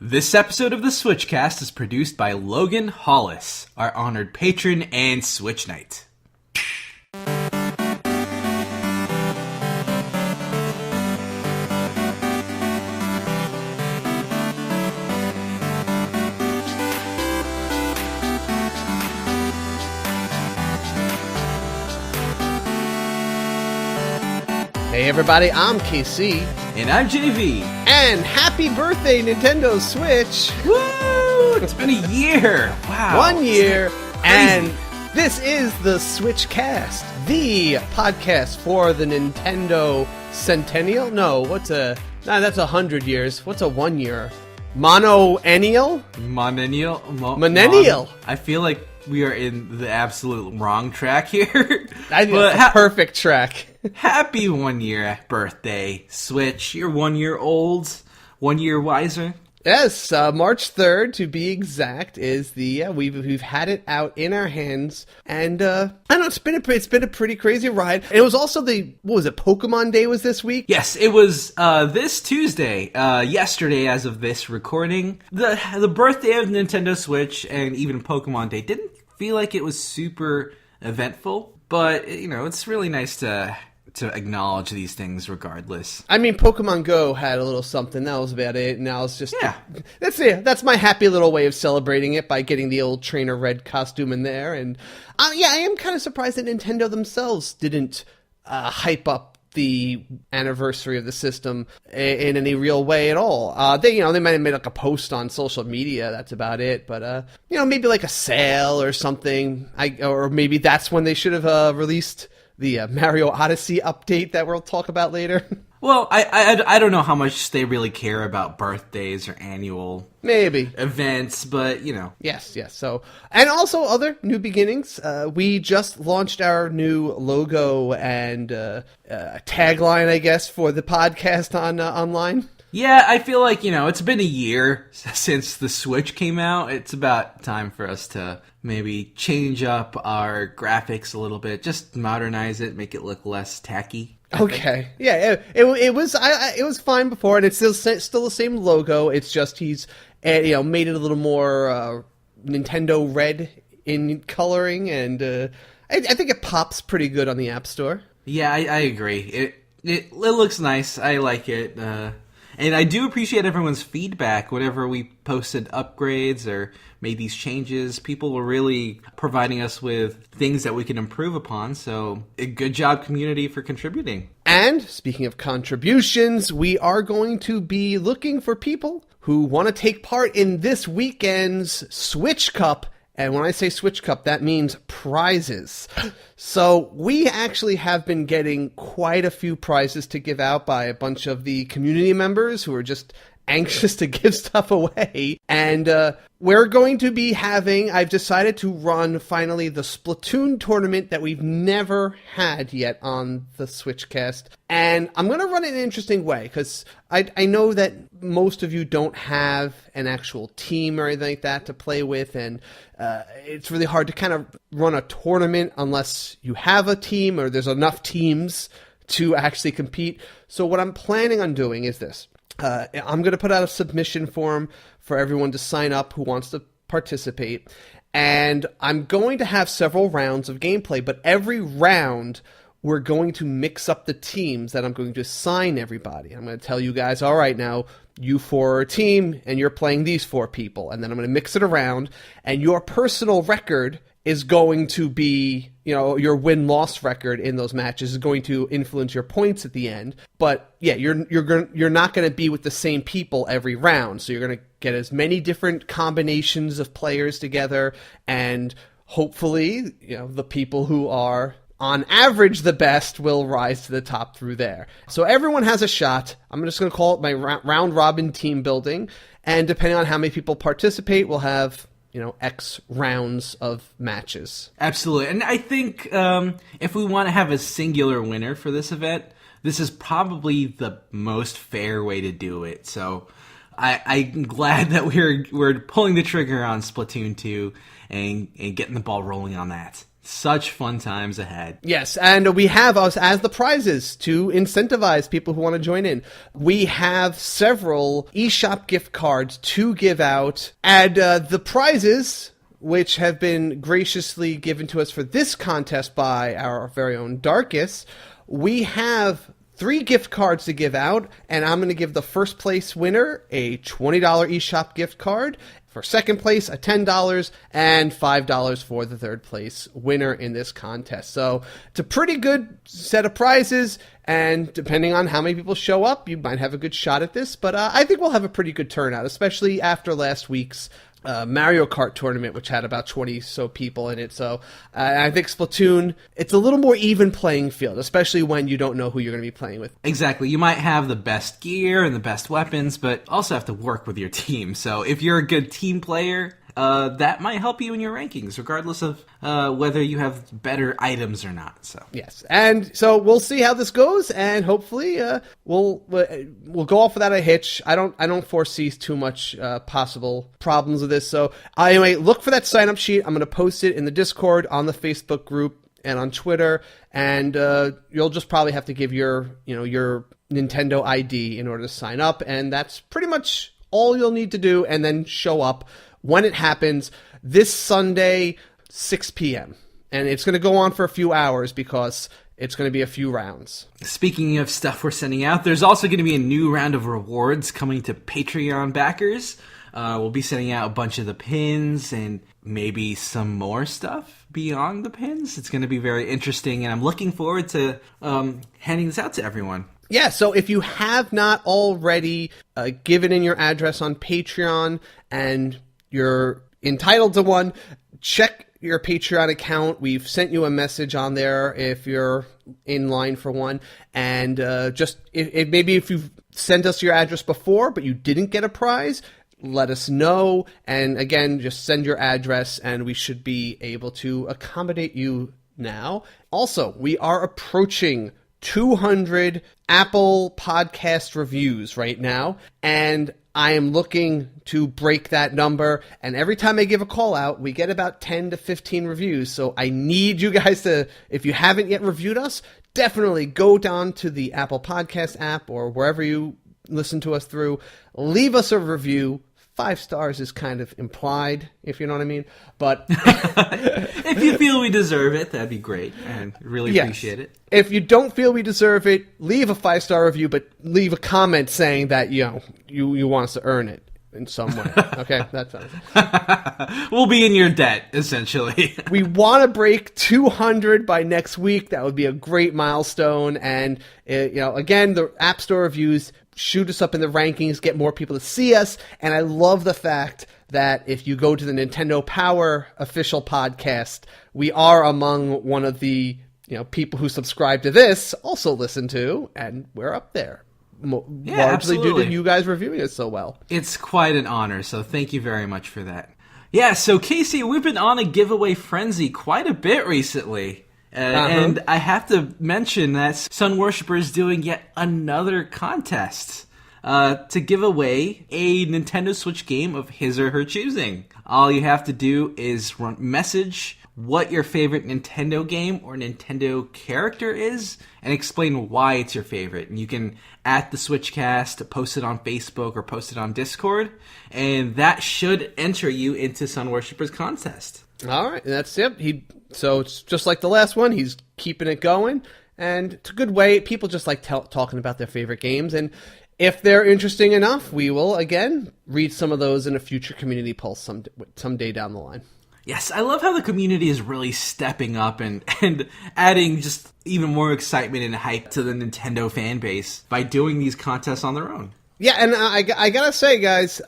This episode of the SwitchCast is produced by Logan Hollis, our honored patron and Switch Knight. Hey everybody, I'm KC. And I'm JV. And happy birthday, Nintendo Switch! Woo! It's been a year! Wow. 1 year, and this is the SwitchCast, the podcast for the Nintendo Centennial? No, that's 100 years. What's a 1 year? Monoennial? Millennial. I feel like we are in the absolute wrong track here. I think that's a perfect track. Happy 1 year birthday, Switch. You're 1 year old, 1 year wiser. Yes, March 3rd to be exact is the we've had it out in our hands, and I don't know, it's been a pretty crazy ride. And it was also Pokemon Day was this week? Yes, it was this Tuesday, yesterday as of this recording. The birthday of Nintendo Switch and even Pokemon Day didn't feel like it was super eventful, but you know, it's really nice to acknowledge these things regardless. I mean, Pokemon Go had a little something. That was about it. Now it's just... Yeah. That's my happy little way of celebrating it by getting the old Trainer Red costume in there. And I am kind of surprised that Nintendo themselves didn't hype up the anniversary of the system in any real way at all. They might have made like a post on social media. That's about it. But, maybe like a sale or something. Or maybe that's when they should have released the Mario Odyssey update that we'll talk about later. Well, I don't know how much they really care about birthdays or annual events, but you know. Yes. So, and also other new beginnings. We just launched our new logo and tagline, I guess, for the podcast on online. Yeah, I feel like, it's been a year since the Switch came out. It's about time for us to maybe change up our graphics a little bit, just modernize it, make it look less tacky. Okay. Yeah, it was fine before, and it's still the same logo. It's just he's made it a little more Nintendo red in coloring, and I think it pops pretty good on the App Store. Yeah, I agree. It looks nice. I like it. And I do appreciate everyone's feedback whenever we posted upgrades or made these changes. People were really providing us with things that we can improve upon. So a good job, community, for contributing. And speaking of contributions, we are going to be looking for people who want to take part in this weekend's Switch Cup. And when I say Switch Cup, that means prizes. So we actually have been getting quite a few prizes to give out by a bunch of the community members who are just anxious to give stuff away. And we're going to be I've decided to run finally the Splatoon tournament that we've never had yet on the SwitchCast. And I'm going to run it in an interesting way because I know that most of you don't have an actual team or anything like that to play with, and it's really hard to kind of run a tournament unless you have a team or there's enough teams to actually compete. So what I'm planning on doing is this. I'm going to put out a submission form for everyone to sign up who wants to participate, and I'm going to have several rounds of gameplay, but every round we're going to mix up the teams that I'm going to assign everybody. I'm going to tell you guys, all right, now you four are a team, and you're playing these four people, and then I'm going to mix it around, and your personal record is going to be, your win-loss record in those matches is going to influence your points at the end. But yeah, you're not going to be with the same people every round. So you're going to get as many different combinations of players together, and hopefully, the people who are on average the best will rise to the top through there. So everyone has a shot. I'm just going to call it my round robin team building, and depending on how many people participate, we'll have X rounds of matches. Absolutely. And I think if we want to have a singular winner for this event, this is probably the most fair way to do it. So I'm glad that we're pulling the trigger on Splatoon 2 and getting the ball rolling on that. Such fun times ahead. Yes, and we have us as the prizes to incentivize people who want to join in. We have several eShop gift cards to give out, and the prizes, which have been graciously given to us for this contest by our very own Darkus, we have 3 gift cards to give out, and I'm going to give the first place winner a $20 eShop gift card. For second place, a $10, and $5 for the third place winner in this contest. So it's a pretty good set of prizes, and depending on how many people show up, you might have a good shot at this. But I think we'll have a pretty good turnout, especially after last week's Mario Kart tournament, which had about 20 so people in it. So I think Splatoon, it's a little more even playing field, especially when you don't know who you're going to be playing with. Exactly. You might have the best gear and the best weapons, but also have to work with your team. So if you're a good team player, that might help you in your rankings, regardless of whether you have better items or not. So yes, and so we'll see how this goes, and hopefully we'll go off without a hitch. I don't foresee too much possible problems with this. So anyway, look for that sign up sheet. I'm going to post it in the Discord, on the Facebook group, and on Twitter, and you'll just probably have to give your Nintendo ID in order to sign up, and that's pretty much all you'll need to do, and then show up when it happens this Sunday, 6 p.m. And it's going to go on for a few hours because it's going to be a few rounds. Speaking of stuff we're sending out, there's also going to be a new round of rewards coming to Patreon backers. We'll be sending out a bunch of the pins and maybe some more stuff beyond the pins. It's going to be very interesting, and I'm looking forward to handing this out to everyone. Yeah, so if you have not already given in your address on Patreon and you're entitled to one, check your Patreon account. We've sent you a message on there if you're in line for one. And maybe if you've sent us your address before, but you didn't get a prize, let us know. And again, just send your address and we should be able to accommodate you now. Also, we are approaching 200 Apple podcast reviews right now, and I am looking to break that number, and every time I give a call out, we get about 10 to 15 reviews, so I need you guys to, if you haven't yet reviewed us, definitely go down to the Apple Podcast app or wherever you listen to us through, leave us a review. 5 stars is kind of implied, if you know what I mean. But if you feel we deserve it, that'd be great, and really appreciate it. If you don't feel we deserve it, leave a 5-star review, but leave a comment saying that you want us to earn it in some way. Okay, that's we'll be in your debt, essentially. We want to break 200 by next week. That would be a great milestone. And again, the App Store reviews shoot us up in the rankings, get more people to see us. And I love the fact that if you go to the Nintendo Power official podcast, we are among one of the people who subscribe to this also listen to, and we're up there. Largely absolutely. Due to you guys reviewing it so well. It's quite an honor, so thank you very much for that. Yeah, so Casey, we've been on a giveaway frenzy quite a bit recently. And I have to mention that Sun Worshipper is doing yet another contest to give away a Nintendo Switch game of his or her choosing. All you have to do is message what your favorite Nintendo game or Nintendo character is and explain why it's your favorite. And you can at the SwitchCast, post it on Facebook or post it on Discord, and that should enter you into Sun Worshipper's contest. All right, that's it. So it's just like the last one. He's keeping it going, and it's a good way. People just like talking about their favorite games, and if they're interesting enough, we will, again, read some of those in a future community pulse someday down the line. Yes, I love how the community is really stepping up and adding just even more excitement and hype to the Nintendo fan base by doing these contests on their own. Yeah, and I gotta say, guys,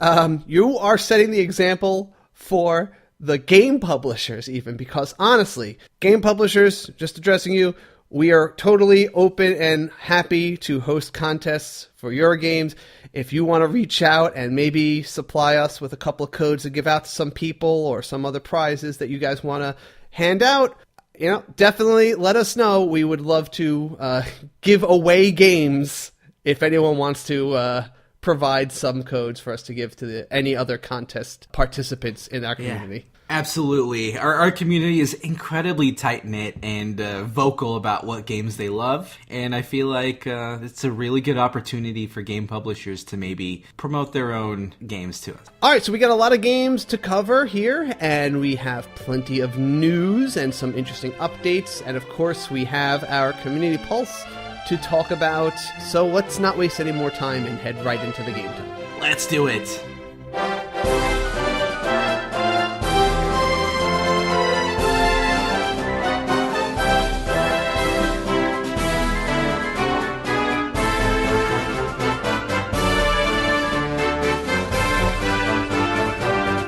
you are setting the example for the game publishers even, because honestly, game publishers, just addressing you, we are totally open and happy to host contests for your games. If you want to reach out and maybe supply us with a couple of codes to give out to some people or some other prizes that you guys want to hand out, definitely let us know. We would love to give away games if anyone wants to provide some codes for us to give to any other contest participants in our community. Yeah. Absolutely. Our community is incredibly tight-knit and vocal about what games they love, and I feel like it's a really good opportunity for game publishers to maybe promote their own games to us. All right, so we got a lot of games to cover here, and we have plenty of news and some interesting updates, and of course we have our Community Pulse to talk about, so let's not waste any more time and head right into the game time. Let's do it!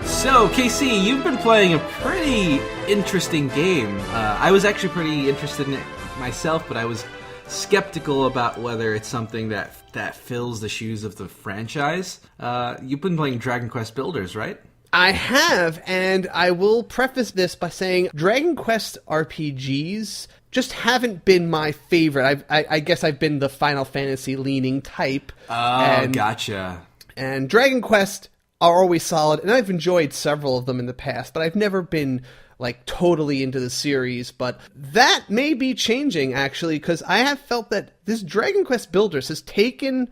So, KC, you've been playing a pretty interesting game. I was actually pretty interested in it myself, but I was skeptical about whether it's something that fills the shoes of the franchise. You've been playing Dragon Quest Builders, right? I have, and I will preface this by saying Dragon Quest RPGs just haven't been my favorite. I guess I've been the Final Fantasy leaning type. Oh, gotcha. And Dragon Quest are always solid, and I've enjoyed several of them in the past, but I've never been like totally into the series. But that may be changing, actually, because I have felt that this Dragon Quest Builders has taken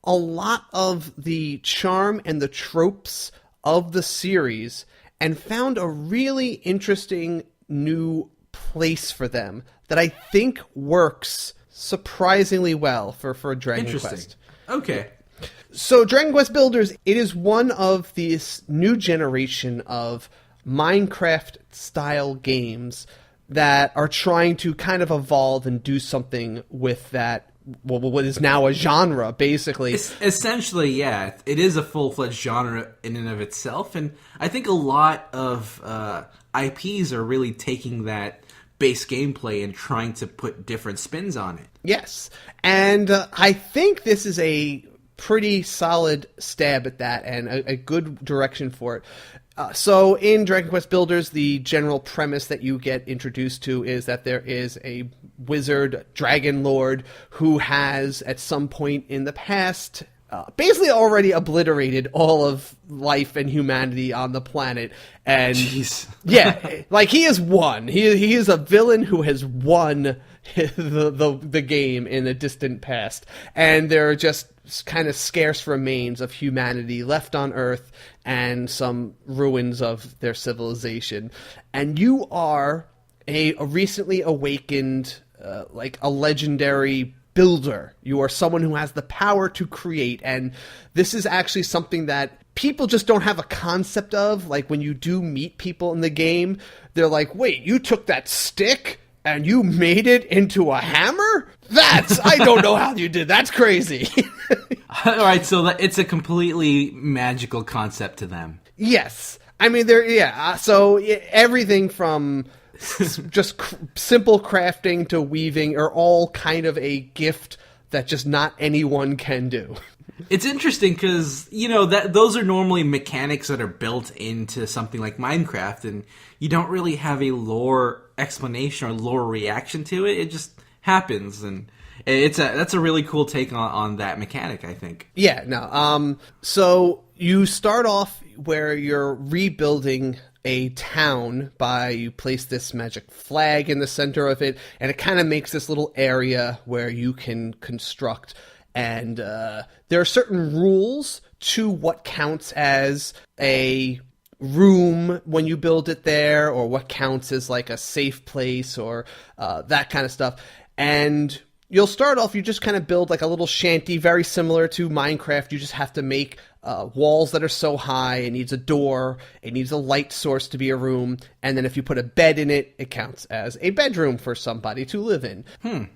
a lot of the charm and the tropes of the series and found a really interesting new place for them that I think works surprisingly well for Dragon Quest. Okay. So Dragon Quest Builders, it is one of this new generation of Minecraft-style games that are trying to kind of evolve and do something with that, well, what is now a genre, basically. Essentially, yeah. It is a full-fledged genre in and of itself, and I think a lot of IPs are really taking that base gameplay and trying to put different spins on it. Yes, and I think this is a pretty solid stab at that and a good direction for it. So in Dragon Quest Builders, the general premise that you get introduced to is that there is a wizard, dragon lord, who has at some point in the past basically already obliterated all of life and humanity on the planet. And jeez. Yeah, like he has won. He is a villain who has won the game in a distant past, and there are just kind of scarce remains of humanity left on Earth and some ruins of their civilization. And you are a recently awakened, like a legendary builder. You are someone who has the power to create, and this is actually something that people just don't have a concept of. Like when you do meet people in the game, they're like, wait, you took that stick and you made it into a hammer? I don't know how you did. That's crazy. All right, so it's a completely magical concept to them. Yes. I mean, so everything from just simple crafting to weaving are all kind of a gift that just not anyone can do. It's interesting because, those are normally mechanics that are built into something like Minecraft, and you don't really have a lore explanation or lore reaction to it. It just happens, and that's a really cool take on that mechanic, I think. Yeah, no. So you start off where you're rebuilding a town you place this magic flag in the center of it, and it kind of makes this little area where you can construct. And there are certain rules to what counts as a room when you build it there, or what counts as like a safe place, or that kind of stuff. And you'll start off, you just kind of build like a little shanty, very similar to Minecraft. You just have to make walls that are so high. It needs a door. It needs a light source to be a room. And then if you put a bed in it, it counts as a bedroom for somebody to live in.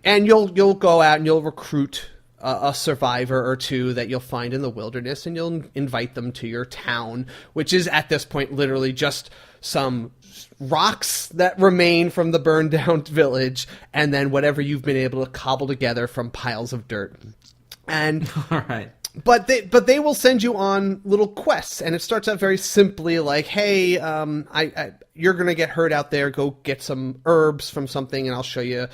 And you'll go out and you'll recruit a survivor or two that you'll find in the wilderness, and you'll invite them to your town, which is at this point literally just some rocks that remain from the burned down village, and then whatever you've been able to cobble together from piles of dirt. And all right. But they will send you on little quests, and it starts out very simply like, hey, you're gonna get hurt out there. Go get some herbs from something, and I'll show you.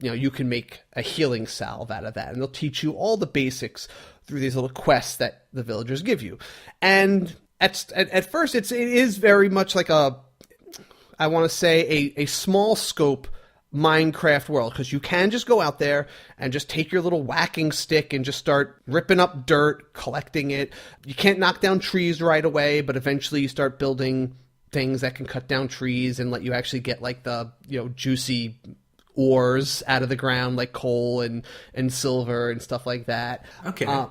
You can make a healing salve out of that, and they'll teach you all the basics through these little quests that the villagers give you. And at first, it is very much like I want to say a small scope Minecraft world, because you can just go out there and just take your little whacking stick and just start ripping up dirt, collecting it. You can't knock down trees right away, but eventually you start building things that can cut down trees and let you actually get like the, juicy ores out of the ground, like coal and silver and stuff like that. Okay.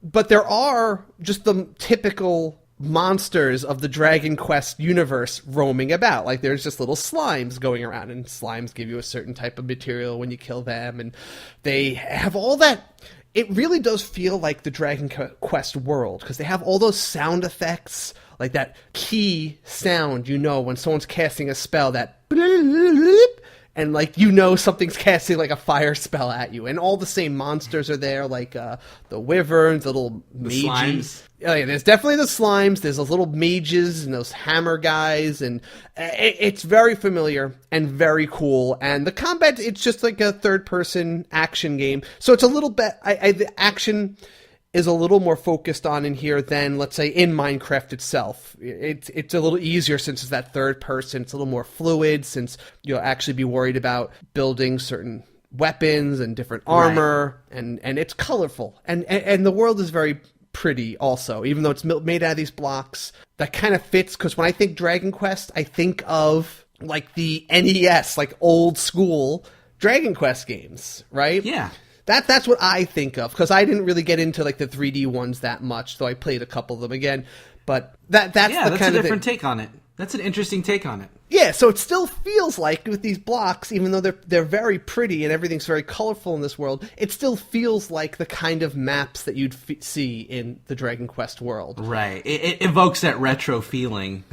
But there are just the typical monsters of the Dragon Quest universe roaming about. Like, there's just little slimes going around, and slimes give you a certain type of material when you kill them, and they have all that. It really does feel like the Dragon Quest world, because they have all those sound effects, like that key sound, when someone's casting a spell, that and like something's casting like a fire spell at you, and all the same monsters are there, like the wyverns, the little mages. Oh, yeah, there's definitely the slimes. There's those little mages and those hammer guys, and it's very familiar and very cool. And the combat, it's just like a third-person action game, so it's a little bit. The action is a little more focused on in here than, let's say, in Minecraft itself. It's a little easier since it's that third person. It's a little more fluid since you'll actually be worried about building certain weapons and different armor, right. and it's colorful. And the world is very pretty also, even though it's made out of these blocks. That kind of fits, because when I think Dragon Quest, I think of like the NES, like old school Dragon Quest games, right? Yeah. That's what I think of, because I didn't really get into like the 3D ones that much, though I played a couple of them again. But that's a different take on it. That's an interesting take on it. Yeah, so it still feels like with these blocks, even though they're very pretty and everything's very colorful in this world, it still feels like the kind of maps that you'd see in the Dragon Quest world. Right. It evokes that retro feeling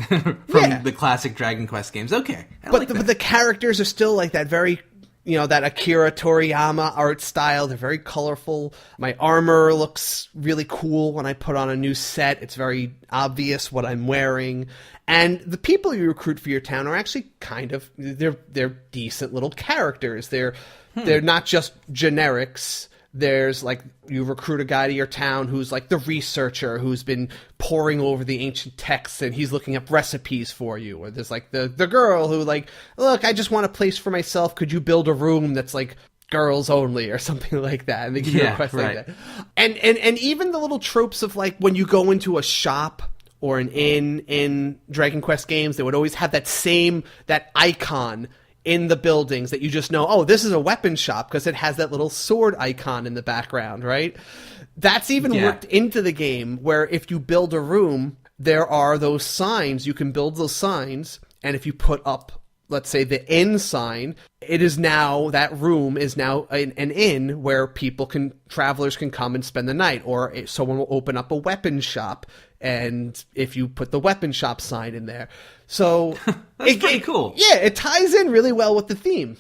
from the classic Dragon Quest games. Okay, but the characters are still like that very, that Akira Toriyama art style. They're very colorful. My armor looks really cool when I put on a new set. It's very obvious what I'm wearing. And the people you recruit for your town are actually they're decent little characters. They're not just generics. There's like, you recruit a guy to your town who's like the researcher who's been poring over the ancient texts and he's looking up recipes for you. Or there's like the girl who like, look, I just want a place for myself. Could you build a room that's like girls only or something like that? And they give you a quest like that. And even the little tropes of like when you go into a shop or an inn in Dragon Quest games, they would always have that icon in the buildings that you just know, oh, this is a weapon shop, because it has that little sword icon in the background, right? That's even worked into the game, where if you build a room, there are those signs. You can build those signs, and if you put up, let's say, the inn sign, that room is now an inn where travelers can come and spend the night, or someone will open up a weapon shop, and if you put the weapon shop sign in there. So that's pretty cool. Yeah, it ties in really well with the theme.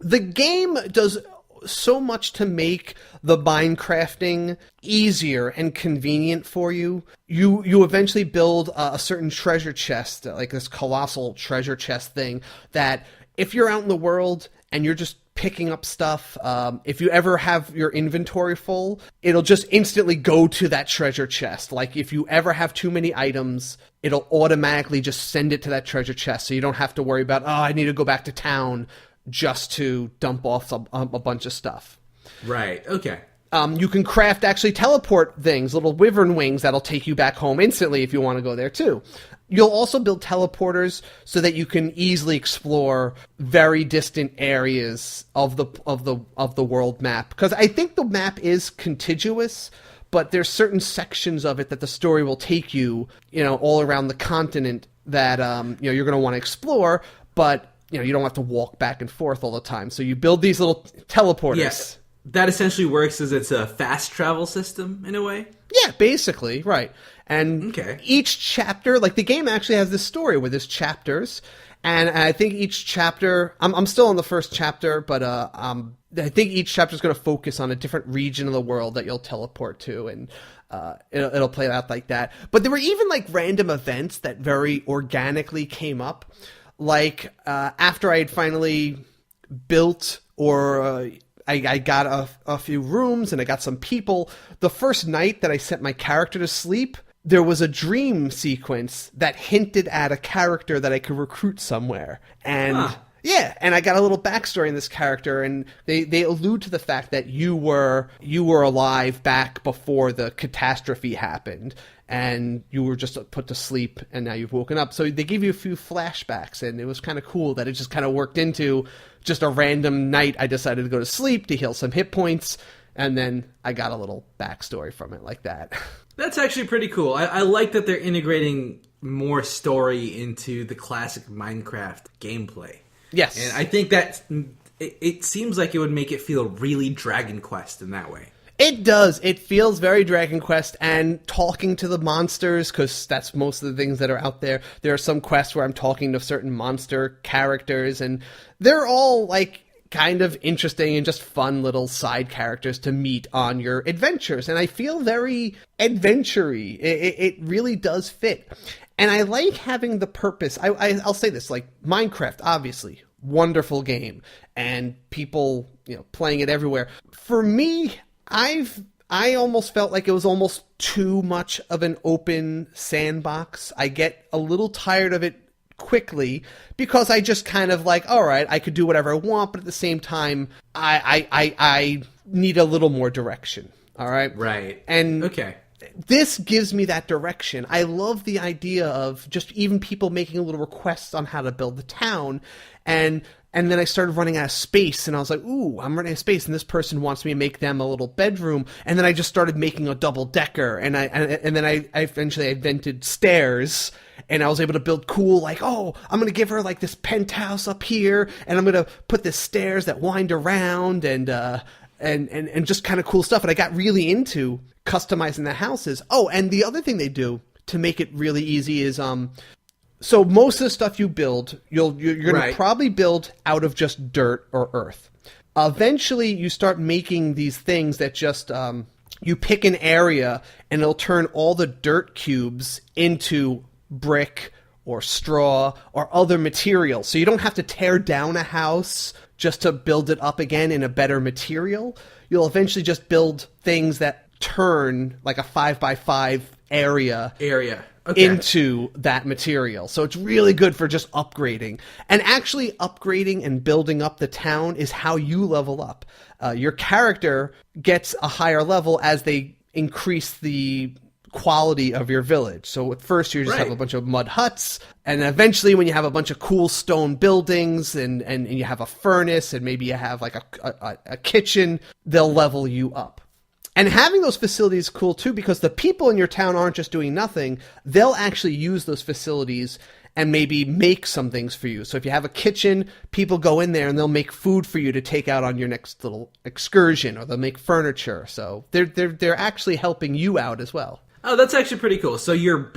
The game does so much to make the Minecrafting easier and convenient for you. You eventually build a certain treasure chest, like this colossal treasure chest thing, that if you're out in the world and you're just picking up stuff, if you ever have your inventory full, it'll just instantly go to that treasure chest. Like, if you ever have too many items, it'll automatically just send it to that treasure chest, so you don't have to worry about, I need to go back to town just to dump off a bunch of stuff. Right, okay. You can actually teleport things, little wyvern wings that'll take you back home instantly if you want to go there too. You'll also build teleporters so that you can easily explore very distant areas of the world map. Because I think the map is contiguous, but there's certain sections of it that the story will take you, all around the continent that you're going to want to explore, but you don't have to walk back and forth all the time. So you build these little teleporters. Yes. That essentially works as it's a fast travel system in a way? Yeah, basically, right. And each chapter, like the game actually has this story where there's chapters, and I think each chapter, I'm still on the first chapter, but I think each chapter is going to focus on a different region of the world that you'll teleport to, and it'll play out like that. But there were even like random events that very organically came up, like after I had finally built or I got a few rooms and I got some people. The first night that I sent my character to sleep, there was a dream sequence that hinted at a character that I could recruit somewhere. And yeah, and I got a little backstory in this character, and they allude to the fact that you were alive back before the catastrophe happened, and you were just put to sleep, and now you've woken up. So they give you a few flashbacks, and it was kind of cool that it just kind of worked into just a random night. I decided to go to sleep to heal some hit points, and then I got a little backstory from it like that. That's actually pretty cool. I like that they're integrating more story into the classic Minecraft gameplay. Yes. And I think that it seems like it would make it feel really Dragon Quest in that way. It does. It feels very Dragon Quest, and talking to the monsters, because that's most of the things that are out there. There are some quests where I'm talking to certain monster characters, and they're all like kind of interesting and just fun little side characters to meet on your adventures. And I feel very adventure-y. It really does fit. And I like having the purpose. I'll say this, like Minecraft, obviously, wonderful game, and people, playing it everywhere. For me, I almost felt like it was almost too much of an open sandbox. I get a little tired of it quickly because I just kind of like, all right, I could do whatever I want, but at the same time, I need a little more direction. All right, right, and okay. This gives me that direction. I love the idea of just even people making little requests on how to build the town. And then I started running out of space, and I was like, ooh, I'm running out of space, and this person wants me to make them a little bedroom. And then I just started making a double-decker, and then I eventually invented stairs, and I was able to build cool, like, oh, I'm going to give her, like, this penthouse up here, and I'm going to put this stairs that wind around, and just kind of cool stuff. And I got really into customizing the houses. Oh, and the other thing they do to make it really easy is so most of the stuff you build, you're going to probably build out of just dirt or earth. Eventually, you start making these things that just you pick an area and it'll turn all the dirt cubes into brick or straw or other material. So you don't have to tear down a house just to build it up again in a better material. You'll eventually just build things that turn like a 5x5 area okay. into that material. So it's really good for just upgrading. And actually upgrading and building up the town is how you level up. Your character gets a higher level as they increase the quality of your village. So at first you just have a bunch of mud huts, and then eventually when you have a bunch of cool stone buildings and you have a furnace and maybe you have like a kitchen, they'll level you up. And having those facilities is cool too, because the people in your town aren't just doing nothing. They'll actually use those facilities and maybe make some things for you. So if you have a kitchen, people go in there and they'll make food for you to take out on your next little excursion, or they'll make furniture. So they're actually helping you out as well. Oh, that's actually pretty cool. So you're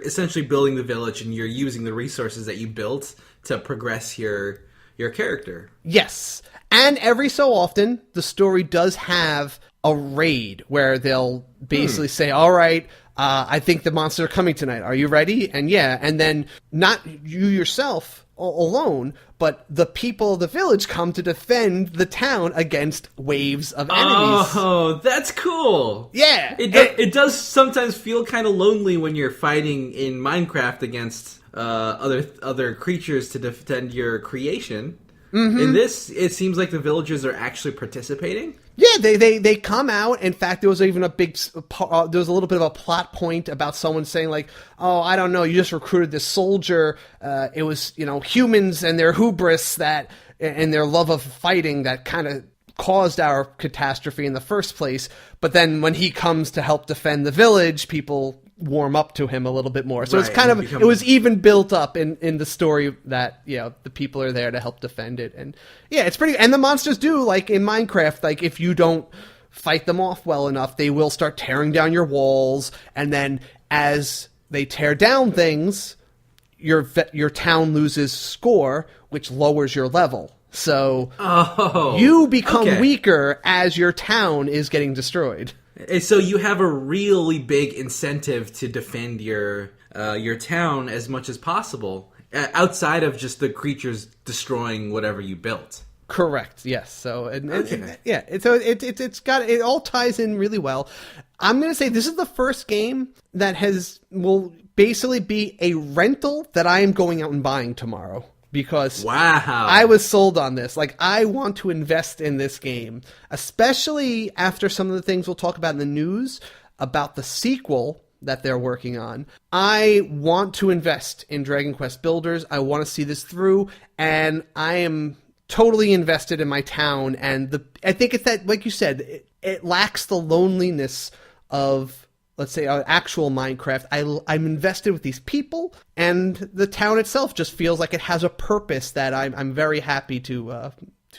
essentially building the village, and you're using the resources that you built to progress your character. Yes. And every so often, the story does have a raid where they'll basically say, all right, I think the monsters are coming tonight. Are you ready? And yeah, and then not you yourself alone, but the people of the village come to defend the town against waves of enemies. Oh, that's cool. Yeah. It does sometimes feel kind of lonely when you're fighting in Minecraft against other creatures to defend your creation. Mm-hmm. In this, it seems like the villagers are actually participating. Yeah, they come out. In fact, there was even there was a little bit of a plot point about someone saying like, oh, I don't know, you just recruited this soldier. It was, humans and their hubris and their love of fighting that kind of caused our catastrophe in the first place. But then when he comes to help defend the village, people warm up to him a little bit more. So it's kind of, it was even built up in the story that, the people are there to help defend it. And yeah, it's pretty, and the monsters do, like in Minecraft, like if you don't fight them off well enough, they will start tearing down your walls. And then as they tear down things, your town loses score, which lowers your level. So you become weaker as your town is getting destroyed. So you have a really big incentive to defend your town as much as possible, outside of just the creatures destroying whatever you built. Correct. Yes. So Okay. it all ties in really well. I'm going to say this is the first game that will basically be a rental that I am going out and buying tomorrow. Because Wow. I was sold on this. Like, I want to invest in this game, especially after some of the things we'll talk about in the news about the sequel that they're working on. I want to invest in Dragon Quest Builders. I want to see this through, and I am totally invested in my town. And I think it's that, like you said, it lacks the loneliness of, let's say, actual Minecraft. I'm invested with these people, and the town itself just feels like it has a purpose that I'm very happy to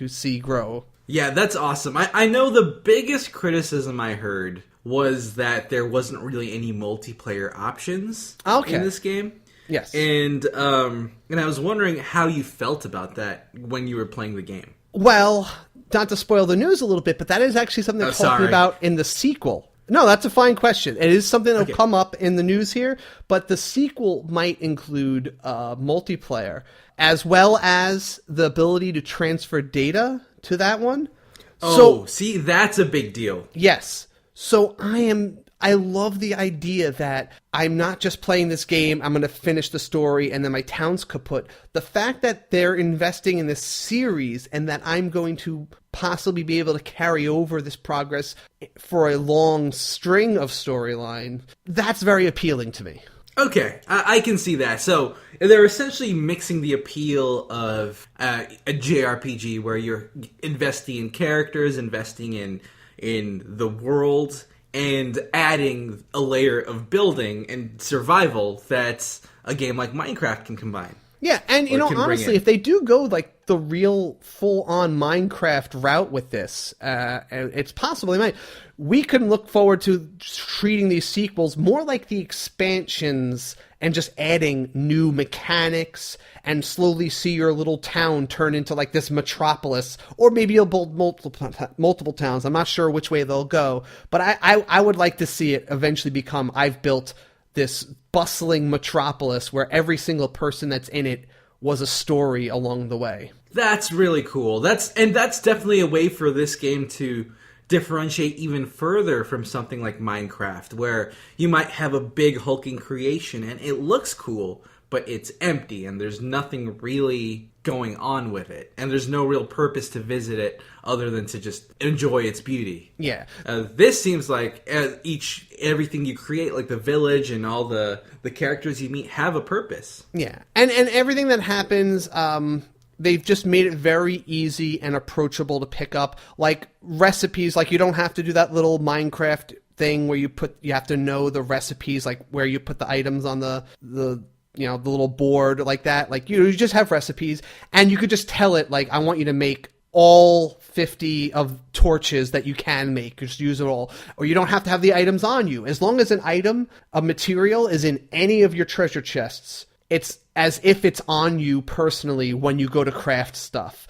see grow. Yeah, that's awesome. I know the biggest criticism I heard was that there wasn't really any multiplayer options in this game. Yes. And I was wondering how you felt about that when you were playing the game. Well, not to spoil the news a little bit, but that is actually something they're talking about in the sequel. No, that's a fine question. It is something that will come up in the news here, but the sequel might include multiplayer, as well as the ability to transfer data to that one. Oh, see, that's a big deal. Yes. So I love the idea that I'm not just playing this game, I'm going to finish the story, and then my town's kaput. The fact that they're investing in this series and that I'm going to possibly be able to carry over this progress for a long string of storyline, that's very appealing to me. Okay, I can see that. So they're essentially mixing the appeal of a JRPG where you're investing in characters, investing in the world, and adding a layer of building and survival that a game like Minecraft can combine. Yeah, and honestly, if they do go like the real full-on Minecraft route with this, it's possible they might. We can look forward to treating these sequels more like the expansions and just adding new mechanics and slowly see your little town turn into like this metropolis, or maybe you'll build multiple towns. I'm not sure which way they'll go, but I would like to see it eventually become, I've built this bustling metropolis where every single person that's in it was a story along the way. That's really cool. That's definitely a way for this game to differentiate even further from something like Minecraft, where you might have a big hulking creation and it looks cool, but it's empty and there's nothing really going on with it, and there's no real purpose to visit it other than to just enjoy its beauty. Yeah. This seems like everything you create, like the village and all the characters you meet, have a purpose. Yeah, and everything that happens, they've just made it very easy and approachable to pick up. Like recipes, like you don't have to do that little Minecraft thing where you have to know the recipes, like where you put the items on the little board like that. Like you just have recipes, and you could just tell it, like, I want you to make all 50 of torches that you can make. Just use it all. Or you don't have to have the items on you. As long as an item, a material, is in any of your treasure chests, it's as if it's on you personally when you go to craft stuff.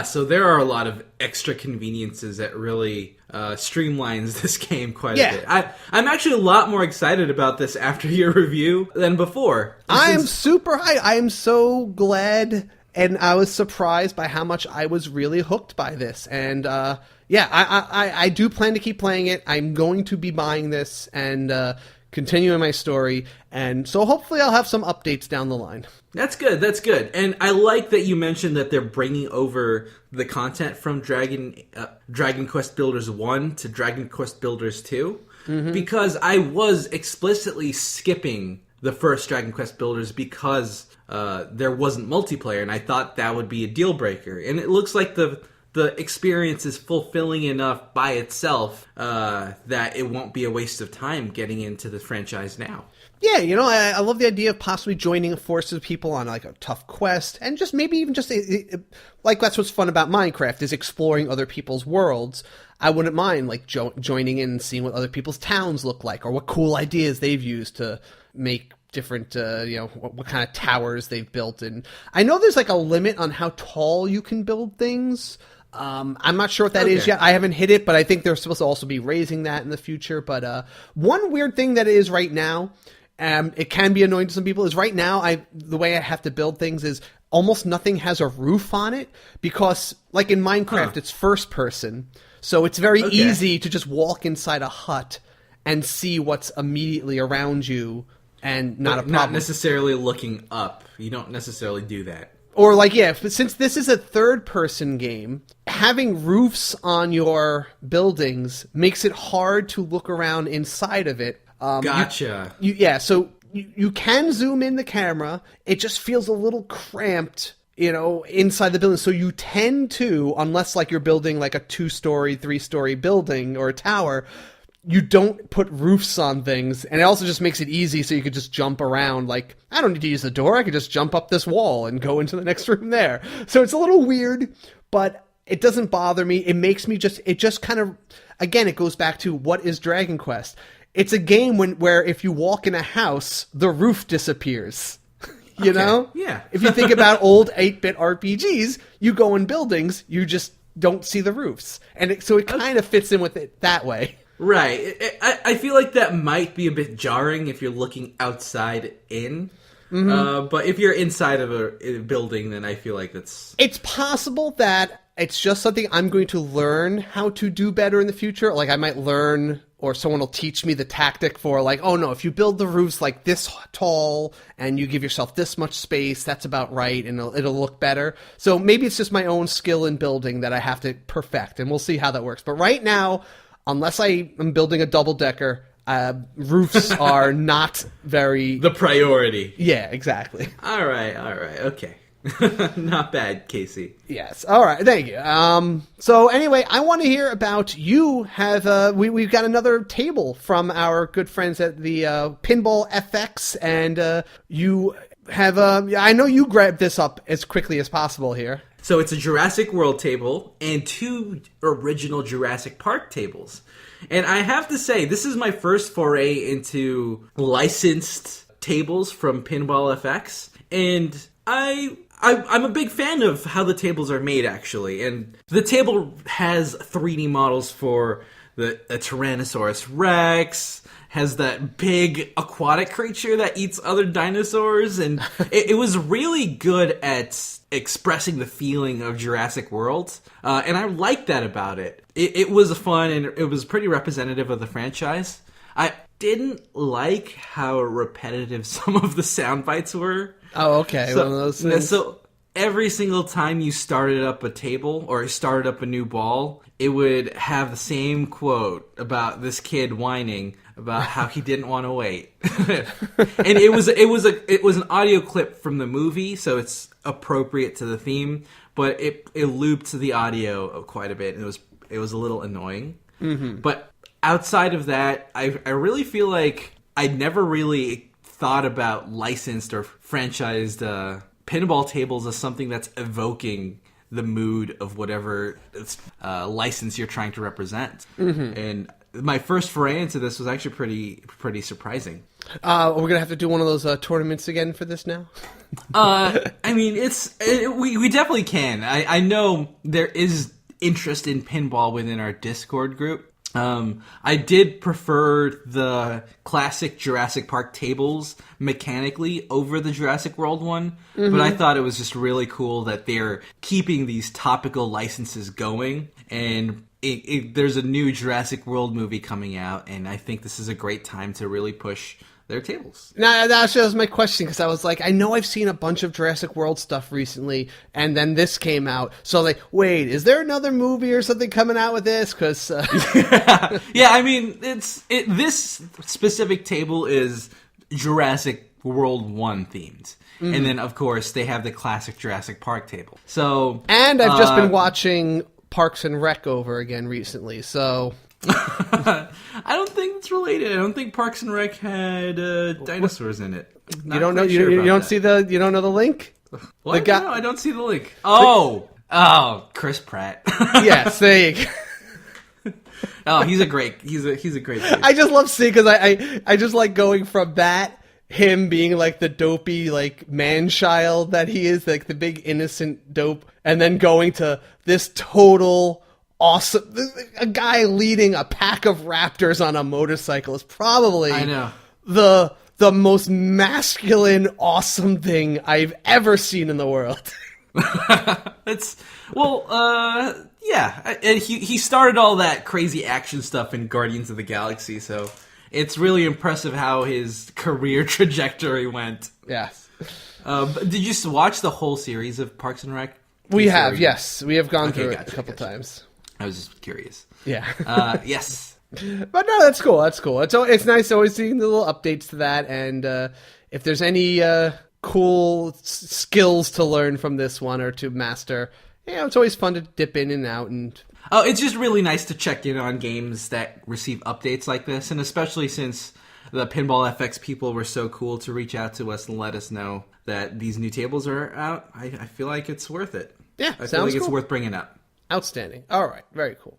So there are a lot of extra conveniences that really streamlines this game quite a bit. I'm actually a lot more excited about this after your review than before. I am super hyped. I am so glad, and I was surprised by how much I was really hooked by this. And I do plan to keep playing it. I'm going to be buying this and continuing my story, and so hopefully I'll have some updates down the line. That's good, and I like that you mentioned that they're bringing over the content from Dragon Quest Builders 1 to Dragon Quest Builders 2, because I was explicitly skipping the first Dragon Quest Builders because there wasn't multiplayer, and I thought that would be a deal breaker, and it looks like the experience is fulfilling enough by itself that it won't be a waste of time getting into the franchise now. Yeah, I love the idea of possibly joining a force of people on like a tough quest, and just maybe even just like that's what's fun about Minecraft is exploring other people's worlds. I wouldn't mind like joining in and seeing what other people's towns look like, or what cool ideas they've used to make different, what kind of towers they've built. And I know there's like a limit on how tall you can build things. I'm not sure what that is yet. I haven't hit it, but I think they're supposed to also be raising that in the future. But one weird thing that it is right now It can be annoying to some people. Is right now, the way I have to build things is almost nothing has a roof on it because, like in Minecraft, it's first person. So it's very easy to just walk inside a hut and see what's immediately around you and not a problem. Not necessarily looking up. You don't necessarily do that. Or like, since this is a third-person game, having roofs on your buildings makes it hard to look around inside of it. Gotcha. So you can zoom in the camera. It just feels a little cramped, inside the building. So you tend to, unless like you're building like a 2-story, 3-story building or a tower, you don't put roofs on things, and it also just makes it easy so you could just jump around. Like, I don't need to use the door. I could just jump up this wall and go into the next room there. So it's a little weird, but it doesn't bother me. It makes me it just kind of, again, it goes back to what is Dragon Quest. It's a game where if you walk in a house, the roof disappears. You know? Yeah. If you think about old 8-bit RPGs, you go in buildings, you just don't see the roofs. And so it kind of fits in with it that way. Right. I feel like that might be a bit jarring if you're looking outside in. Mm-hmm. But if you're inside of a building, then I feel like that's... It's possible that it's just something I'm going to learn how to do better in the future. Like, I might learn, or someone will teach me the tactic for, like, oh, no, if you build the roofs, like, this tall, and you give yourself this much space, that's about right, and it'll look better. So maybe it's just my own skill in building that I have to perfect, and we'll see how that works. But right now... Unless I am building a double-decker, roofs are not very... The priority. Yeah, exactly. All right, okay. Not bad, Casey. Yes, all right, thank you. So anyway, I want to hear about you have... we've got another table from our good friends at the Pinball FX, and you have... I know you grabbed this up as quickly as possible here. So it's a Jurassic World table and 2 original Jurassic Park tables. And I have to say, this is my first foray into licensed tables from Pinball FX. And I'm a big fan of how the tables are made, actually. And the table has 3D models for a Tyrannosaurus Rex, has that big aquatic creature that eats other dinosaurs, and it was really good at expressing the feeling of Jurassic World, and I liked that about it. It was fun, and it was pretty representative of the franchise. I didn't like how repetitive some of the sound bites were. Oh, okay. One of those things. So every single time you started up a table or started up a new ball, it would have the same quote about this kid whining about how he didn't want to wait. And it was an audio clip from the movie, so it's appropriate to the theme, but it looped the audio quite a bit, and it was a little annoying. Mm-hmm. But outside of that, I really feel like I never really thought about licensed or franchised pinball tables as something that's evoking the mood of whatever license you're trying to represent. Mm-hmm. And my first foray into this was actually pretty surprising. We're gonna have to do one of those tournaments again for this now. I mean, we definitely can. I know there is interest in pinball within our Discord group. I did prefer the classic Jurassic Park tables mechanically over the Jurassic World one, but I thought it was just really cool that they're keeping these topical licenses going, and there's a new Jurassic World movie coming out, and I think this is a great time to really push their tables. Now, that was my question, because I was like, I know I've seen a bunch of Jurassic World stuff recently, and then this came out. So like, wait, is there another movie or something coming out with this? Because yeah, I mean, this specific table is Jurassic World 1 themed. Mm-hmm. And then, of course, they have the classic Jurassic Park table. So, and I've just been watching Parks and Rec over again recently, so... I don't think it's related. I don't think Parks and Rec had dinosaurs in it. You don't know? You don't see the? You don't know the link? What? No, I don't see the link. Oh, Chris Pratt. Yes, there you go. Oh, he's a great dude. I just love seeing, because I just like going from that, him being like the dopey like man child that he is, like the big innocent dope, and then going to this total awesome, a guy leading a pack of raptors on a motorcycle is probably, I know, the the most masculine, awesome thing I've ever seen in the world. It's yeah. And he started all that crazy action stuff in Guardians of the Galaxy, so it's really impressive how his career trajectory went. Yes. Did you watch the whole series of Parks and Rec? We have, yes. We have gone through it a couple times. I was just curious. Yeah. Yes. But no, that's cool. That's cool. It's nice always seeing the little updates to that, and if there's any cool skills to learn from this one or to master, it's always fun to dip in and out. And it's just really nice to check in on games that receive updates like this, and especially since the Pinball FX people were so cool to reach out to us and let us know that these new tables are out. I feel like it's worth it. Yeah, I feel like it's worth bringing up. Outstanding. All right, very cool.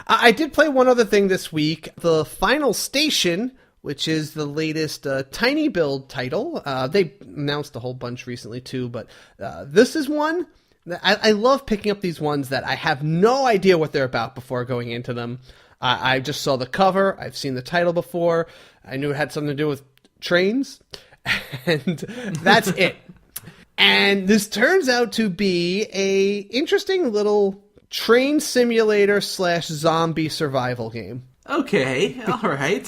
I did play one other thing this week, the Final Station, which is the latest Tiny Build title. They announced a whole bunch recently too, but this is one that I love picking up these ones that I have no idea what they're about before going into them. I just saw the cover. I've seen the title before. I knew it had something to do with trains, and that's it. And this turns out to be a interesting little train simulator / zombie survival game. Okay, all right.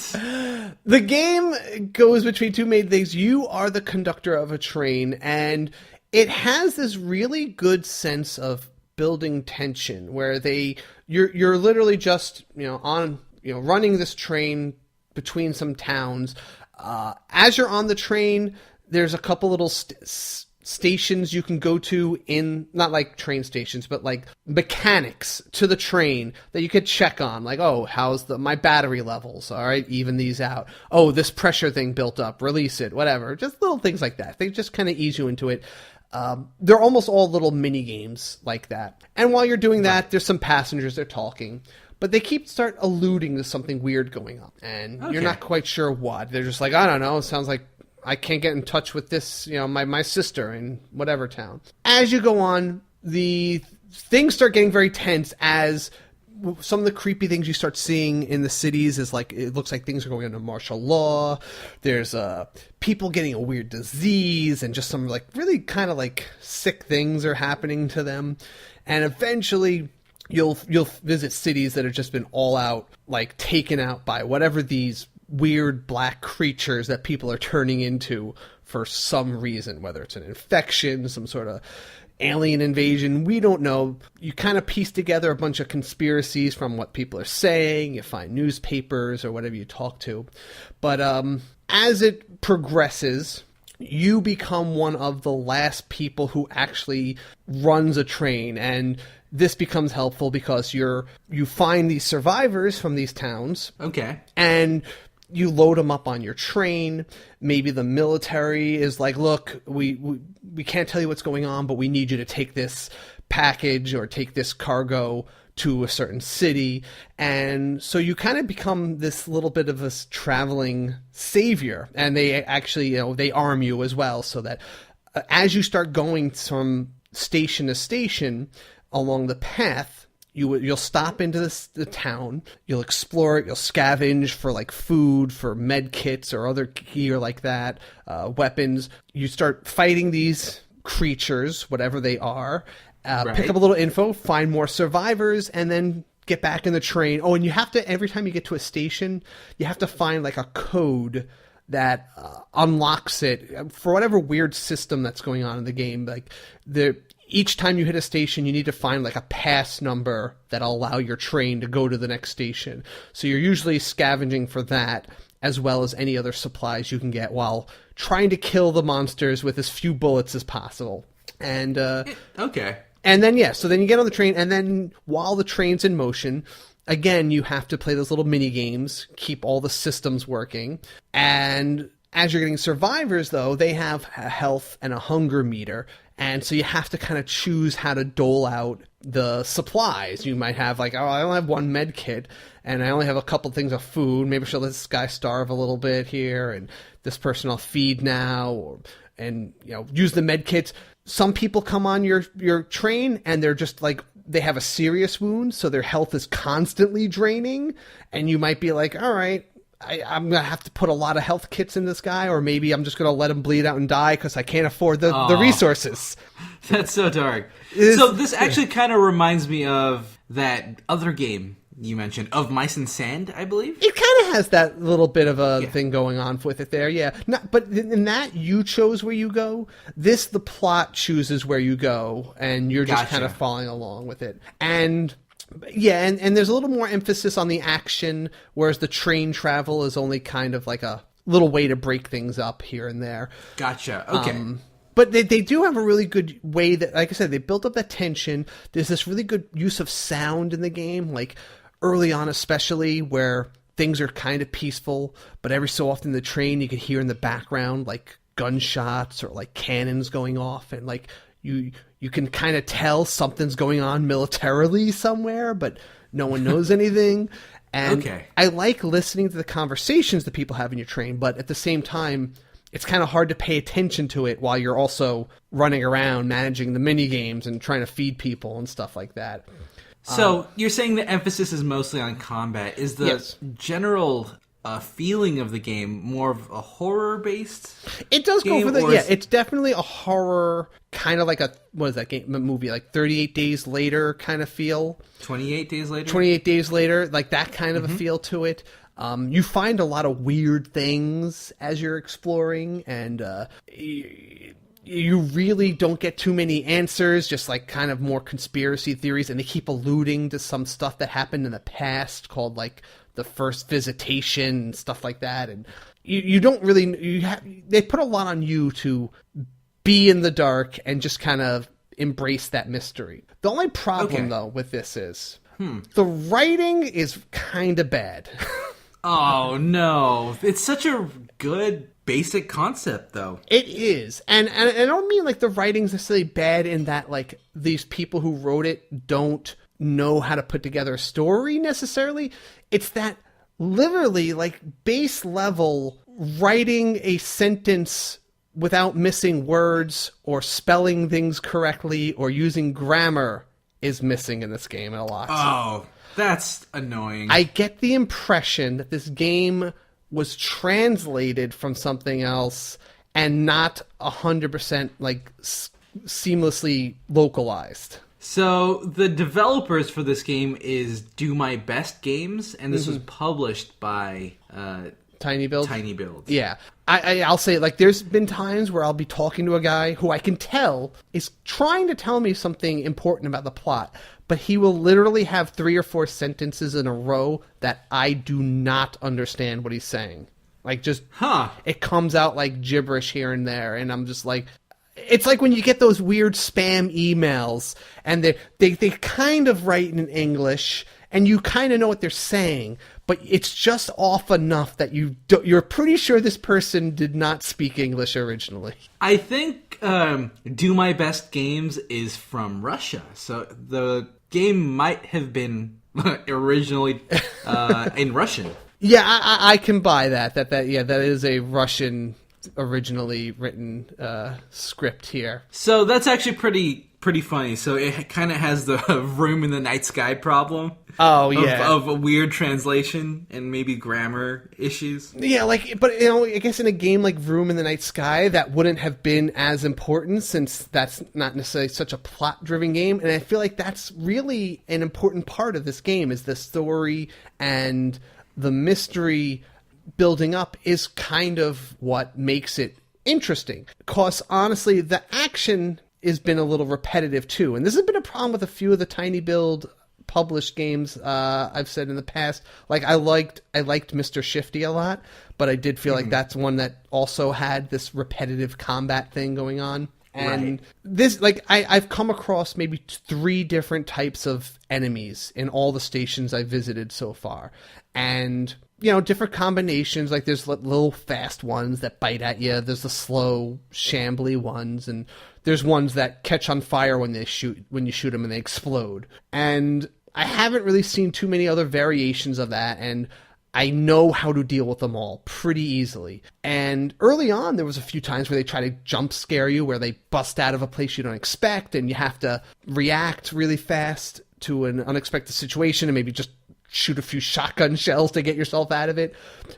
The game goes between two main things. You are the conductor of a train, and it has this really good sense of building tension where you're literally just running this train between some towns. As you're on the train, there's a couple little stations you can go to, in not like train stations, but like mechanics to the train that you could check on, like, oh, how's my battery levels, all right, even these out, oh, this pressure thing built up, release it, whatever, just little things like that. They just kind of ease you into it. They're almost all little mini games like that, and while you're doing that, there's some passengers, they're talking, but they start alluding to something weird going on, and you're not quite sure what. They're just like, I don't know, it sounds like I can't get in touch with this, my sister in whatever town. As you go on, the things start getting very tense as some of the creepy things you start seeing in the cities is like, it looks like things are going into martial law. There's people getting a weird disease and just some like really kind of like sick things are happening to them. And eventually you'll visit cities that have just been all out, like taken out by whatever these weird black creatures that people are turning into for some reason, whether it's an infection, some sort of alien invasion, we don't know. You kind of piece together a bunch of conspiracies from what people are saying, you find newspapers or whatever you talk to. But as it progresses, you become one of the last people who actually runs a train, and this becomes helpful because you find these survivors from these towns. Okay. And you load them up on your train. Maybe the military is like, look, we can't tell you what's going on, but we need you to take this package or take this cargo to a certain city. And so you kind of become this little bit of a traveling savior. And they actually, they arm you as well, so that as you start going from station to station along the path, you'll stop into the town, you'll explore it, you'll scavenge for like food, for med kits or other gear like that, weapons. You start fighting these creatures, whatever they are, pick up a little info, find more survivors, and then get back in the train. Oh, and you have to, every time you get to a station, you have to find like a code that unlocks it for whatever weird system that's going on in the game. Like each time you hit a station, you need to find like a pass number that'll allow your train to go to the next station. So you're usually scavenging for that, as well as any other supplies you can get while trying to kill the monsters with as few bullets as possible. And okay. And then, so then you get on the train, and then while the train's in motion, again, you have to play those little mini games, keep all the systems working. And as you're getting survivors, though, they have a health and a hunger meter. And so you have to kind of choose how to dole out the supplies. You might have like, I only have one med kit, and I only have a couple things of food. Maybe she'll let this guy starve a little bit here, and this person I'll feed now, and use the med kits. Some people come on your train, and they're just like, they have a serious wound, so their health is constantly draining, and you might be like, all right, I'm going to have to put a lot of health kits in this guy, or maybe I'm just going to let him bleed out and die because I can't afford the resources. That's so dark. So this actually kind of reminds me of that other game you mentioned, Of Mice and Sand, I believe? It kind of has that little bit of a thing going on with it there, yeah. But in that, you chose where you go. This, the plot chooses where you go, and you're just kind of following along with it. And... yeah, and there's a little more emphasis on the action, whereas the train travel is only kind of like a little way to break things up here and there. Gotcha. Okay. But they do have a really good way that, like I said, they built up that tension. There's this really good use of sound in the game, like early on especially, where things are kind of peaceful, but every so often the train you can hear in the background like gunshots or like cannons going off, and like you can kind of tell something's going on militarily somewhere, but no one knows anything. And I like listening to the conversations that people have in your train, but at the same time, it's kind of hard to pay attention to it while you're also running around managing the mini games and trying to feed people and stuff like that. So you're saying the emphasis is mostly on combat. Is the general feeling of the game more of a horror-based It does game, go for the... yeah, it's definitely a horror, kind of like a... what is that game movie? Like 38 Days Later kind of feel. 28 Days Later? 28 Days Later, like that kind of a feel to it. You find a lot of weird things as you're exploring, and you really don't get too many answers, just like kind of more conspiracy theories, and they keep alluding to some stuff that happened in the past called like the first visitation and stuff like that. And you don't really... they put a lot on you to be in the dark and just kind of embrace that mystery. The only problem, though, with this is the writing is kind of bad. Oh, no. It's such a good basic concept, though. It is. And I don't mean like the writing's necessarily bad in that like these people who wrote it don't know how to put together a story necessarily. It's that literally like base level writing a sentence without missing words or spelling things correctly or using grammar is missing in this game a lot. Oh, that's annoying. I get the impression that this game was translated from something else and not 100% like seamlessly localized. So the developers for this game is Do My Best Games, and this was published by Tiny Build? Tiny Build. Yeah. I'll say, like, there's been times where I'll be talking to a guy who I can tell is trying to tell me something important about the plot, but he will literally have 3 or 4 sentences in a row that I do not understand what he's saying. Like, just, it comes out like gibberish here and there, and I'm just like... It's like when you get those weird spam emails, and they kind of write in English, and you kind of know what they're saying, but it's just off enough that you're pretty sure this person did not speak English originally. I think Do My Best Games is from Russia, so the game might have been originally in Russian. Yeah, I can buy that. That is a Russian originally written script here. So that's actually pretty funny. So it kind of has the room in the night sky problem. Oh, yeah. Of a weird translation and maybe grammar issues. Yeah, like, but, you know, I guess in a game like Room in the Night Sky, that wouldn't have been as important since that's not necessarily such a plot-driven game. And I feel like that's really an important part of this game, is the story and the mystery building up is kind of what makes it interesting. Because, honestly, the action has been a little repetitive, too. And this has been a problem with a few of the Tiny Build published games I've said in the past. Like, I liked Mr. Shifty a lot, but I did feel like that's one that also had this repetitive combat thing going on. And this, like, I've come across maybe 3 different types of enemies in all the stations I've visited so far. And, you know, different combinations. Like, there's little fast ones that bite at you. There's the slow, shambly ones. And there's ones that catch on fire when you shoot them and they explode. And I haven't really seen too many other variations of that. And I know how to deal with them all pretty easily. And early on, there was a few times where they try to jump scare you, where they bust out of a place you don't expect, and you have to react really fast to an unexpected situation and maybe just shoot a few shotgun shells to get yourself out of it.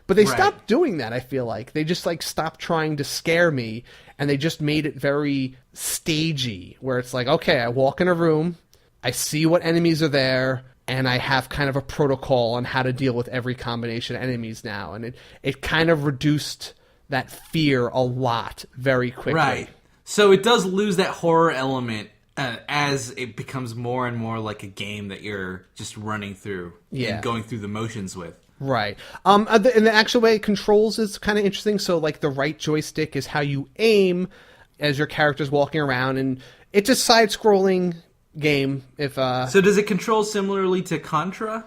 But they Right. stopped doing that, I feel like. They just like stopped trying to scare me, and they just made it very stagey, where it's like, okay, I walk in a room, I see what enemies are there, and I have kind of a protocol on how to deal with every combination of enemies now. And it kind of reduced that fear a lot very quickly. Right. So it does lose that horror element as it becomes more and more like a game that you're just running through and going through the motions with. Right. And the actual way it controls is kind of interesting. So, like, the right joystick is how you aim as your character's walking around, and it's a side-scrolling game. So does it control similarly to Contra?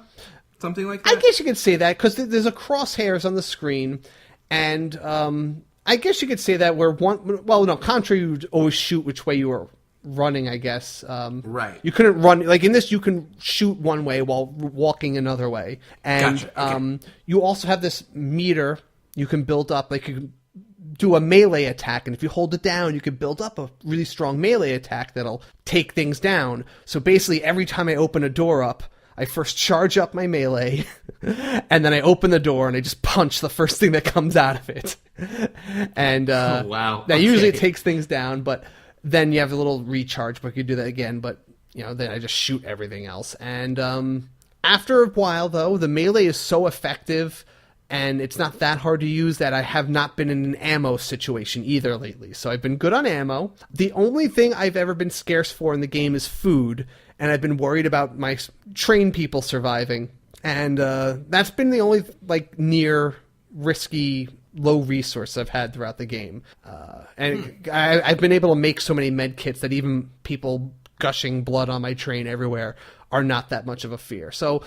Something like that? I guess you could say that, because there's a crosshairs on the screen, and I guess you could say that where Contra, you would always shoot which way you were running, I guess. Right. You couldn't run, like in this, you can shoot one way while walking another way. And Gotcha. Okay. You also have this meter you can build up, like you can do a melee attack, and if you hold it down, you can build up a really strong melee attack that'll take things down. So basically, every time I open a door up, I first charge up my melee, and then I open the door and I just punch the first thing that comes out of it. And oh, wow. That usually takes things down, but then you have a little recharge, but you can do that again. But then I just shoot everything else. And after a while, though, the melee is so effective, and it's not that hard to use, that I have not been in an ammo situation either lately. So I've been good on ammo. The only thing I've ever been scarce for in the game is food, and I've been worried about my trained people surviving. And that's been the only near risky low resource I've had throughout the game. I've been able to make so many med kits that even people gushing blood on my train everywhere are not that much of a fear. So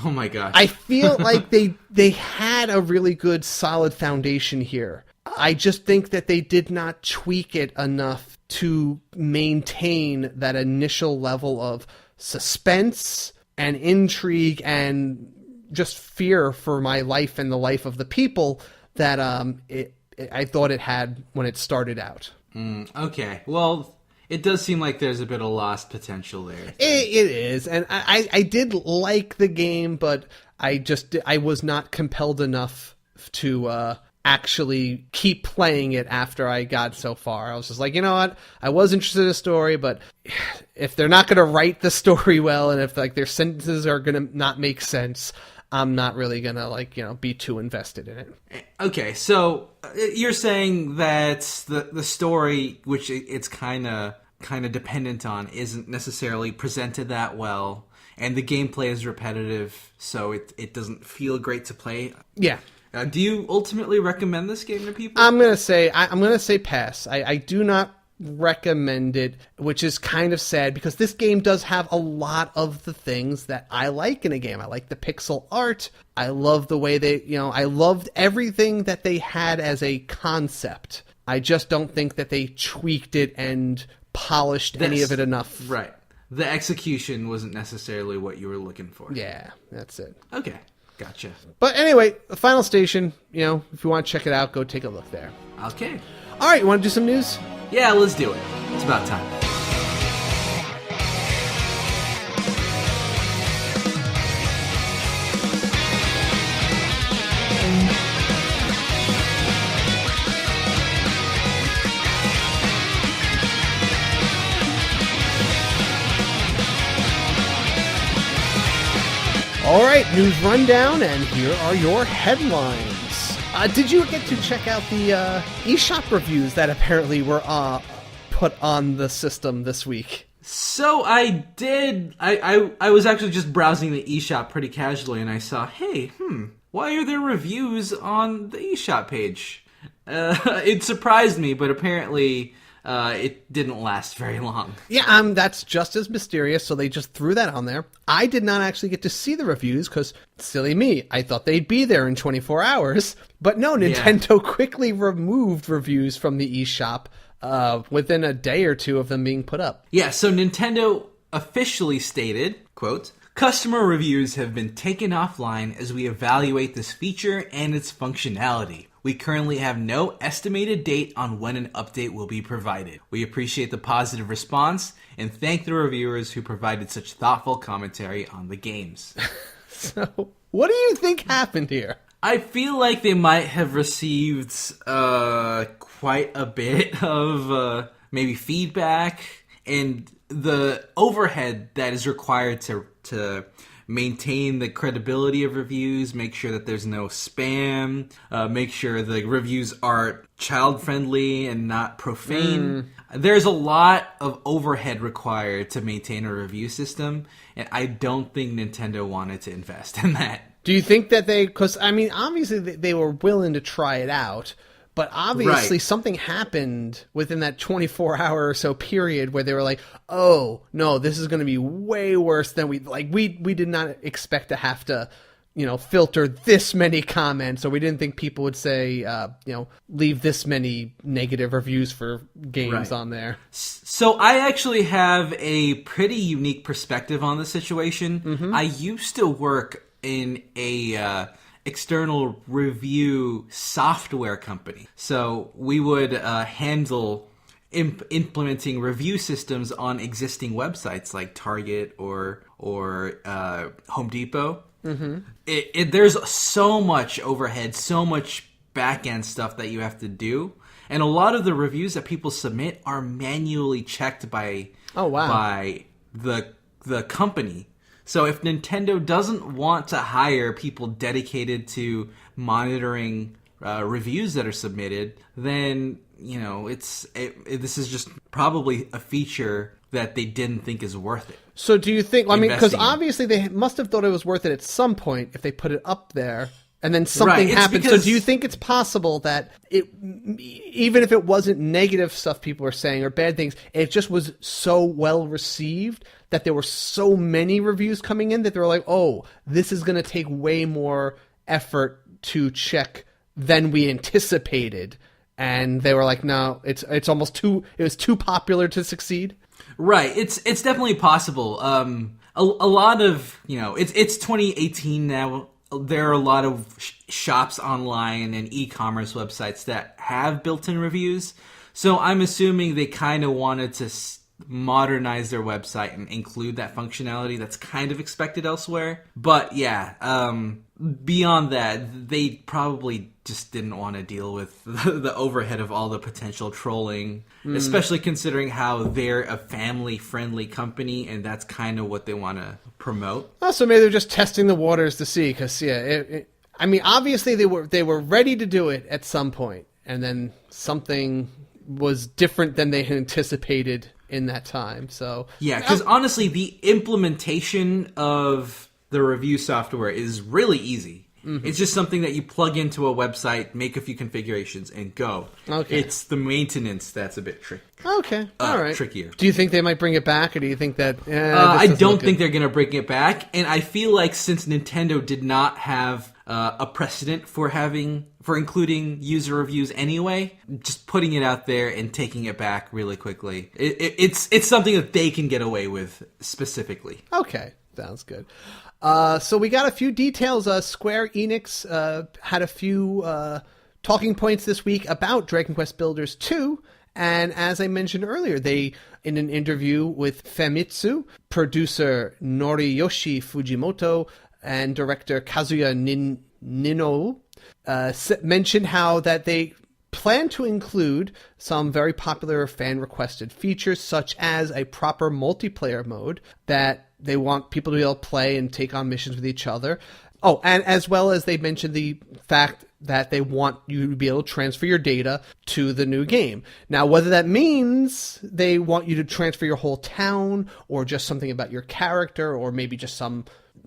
oh my gosh. I feel like they had a really good solid foundation here. I just think that they did not tweak it enough to maintain that initial level of suspense and intrigue and just fear for my life and the life of the people that I thought it had when it started out. Okay. Well, it does seem like there's a bit of lost potential there. It is, and I did like the game, but I was not compelled enough to actually keep playing it after I got so far. I was just like, you know what? I was interested in the story, but if they're not going to write the story well, and if their sentences are going to not make sense, I'm not really going to be too invested in it. Okay, so you're saying that the story, which it's kind of dependent on, isn't necessarily presented that well, and the gameplay is repetitive, so it doesn't feel great to play. Yeah. Do you ultimately recommend this game to people? I'm gonna say pass. I do not recommend it, which is kind of sad because this game does have a lot of the things that I like in a game. I like the pixel art. I love the way I loved everything that they had as a concept. I just don't think that they tweaked it and polished any of it enough. Right. The execution wasn't necessarily what you were looking for. Yeah, that's it. Okay. Gotcha. But anyway, the final station, if you want to check it out, go take a look there. Okay. All right, you want to do some news? Yeah, let's do it. It's about time. All right, news rundown, and here are your headlines. Did you get to check out the eShop reviews that apparently were put on the system this week? So I did. I was actually just browsing the eShop pretty casually, and I saw, hey, why are there reviews on the eShop page? It surprised me, but apparently it didn't last very long. Yeah, that's just as mysterious, so they just threw that on there. I did not actually get to see the reviews, because, silly me, I thought they'd be there in 24 hours. But no, Nintendo quickly removed reviews from the eShop within a day or two of them being put up. Yeah, so Nintendo officially stated, quote, "Customer reviews have been taken offline as we evaluate this feature and its functionality. We currently have no estimated date on when an update will be provided. We appreciate the positive response and thank the reviewers who provided such thoughtful commentary on the games." So, what do you think happened here? I feel like they might have received quite a bit of maybe feedback, and the overhead that is required to maintain the credibility of reviews, make sure that there's no spam, make sure the reviews are child-friendly and not profane. There's a lot of overhead required to maintain a review system, and I don't think Nintendo wanted to invest in that. Do you think that because, I mean, obviously they were willing to try it out, but obviously something happened within that 24-hour or so period where they were like, oh, no, this is going to be way worse than we did not expect to have to, filter this many comments, or we didn't think people would say, leave this many negative reviews for games on there. So I actually have a pretty unique perspective on the situation. Mm-hmm. I used to work in a external review software company. So we would handle implementing review systems on existing websites like Target or Home Depot. Mm-hmm. There's so much overhead, so much back-end stuff that you have to do. And a lot of the reviews that people submit are manually checked by the company. So if Nintendo doesn't want to hire people dedicated to monitoring reviews that are submitted, then this is just probably a feature that they didn't think is worth it. So do you think? I mean, because obviously they must have thought it was worth it at some point if they put it up there, and then something happened. So do you think it's possible that even if it wasn't negative stuff people were saying or bad things, it just was so well received that there were so many reviews coming in that they were like, oh, this is going to take way more effort to check than we anticipated. And they were like, no, it was too popular to succeed. Right. It's definitely possible. A lot of, it's 2018 now. There are a lot of shops online and e-commerce websites that have built-in reviews. So I'm assuming they kind of wanted to modernize their website and include that functionality that's kind of expected elsewhere. But yeah, beyond that, they probably just didn't want to deal with the overhead of all the potential trolling, especially considering how they're a family-friendly company, and that's kind of what they want to promote. Oh, so maybe they're just testing the waters to see, because I mean, obviously they were ready to do it at some point, and then something was different than they had anticipated in that time. So yeah, because honestly, the implementation of the review software is really easy. Mm-hmm. It's just something that you plug into a website, make a few configurations, and go. Okay. It's the maintenance that's a bit tricky. Okay, all right. Trickier. Do you think they might bring it back, or do you think that... I don't think they're going to bring it back, and I feel like since Nintendo did not have a precedent for including user reviews anyway, just putting it out there and taking it back really quickly, it's something that they can get away with specifically. Okay, sounds good. So we got a few details. Square Enix had a few talking points this week about Dragon Quest Builders 2. And as I mentioned earlier, they, in an interview with Famitsu, producer Noriyoshi Fujimoto and director Kazuya Nino mentioned how that they plan to include some very popular fan-requested features, such as a proper multiplayer mode that they want people to be able to play and take on missions with each other. Oh, and as well as they mentioned the fact that they want you to be able to transfer your data to the new game. Now, whether that means they want you to transfer your whole town, or just something about your character, or maybe just some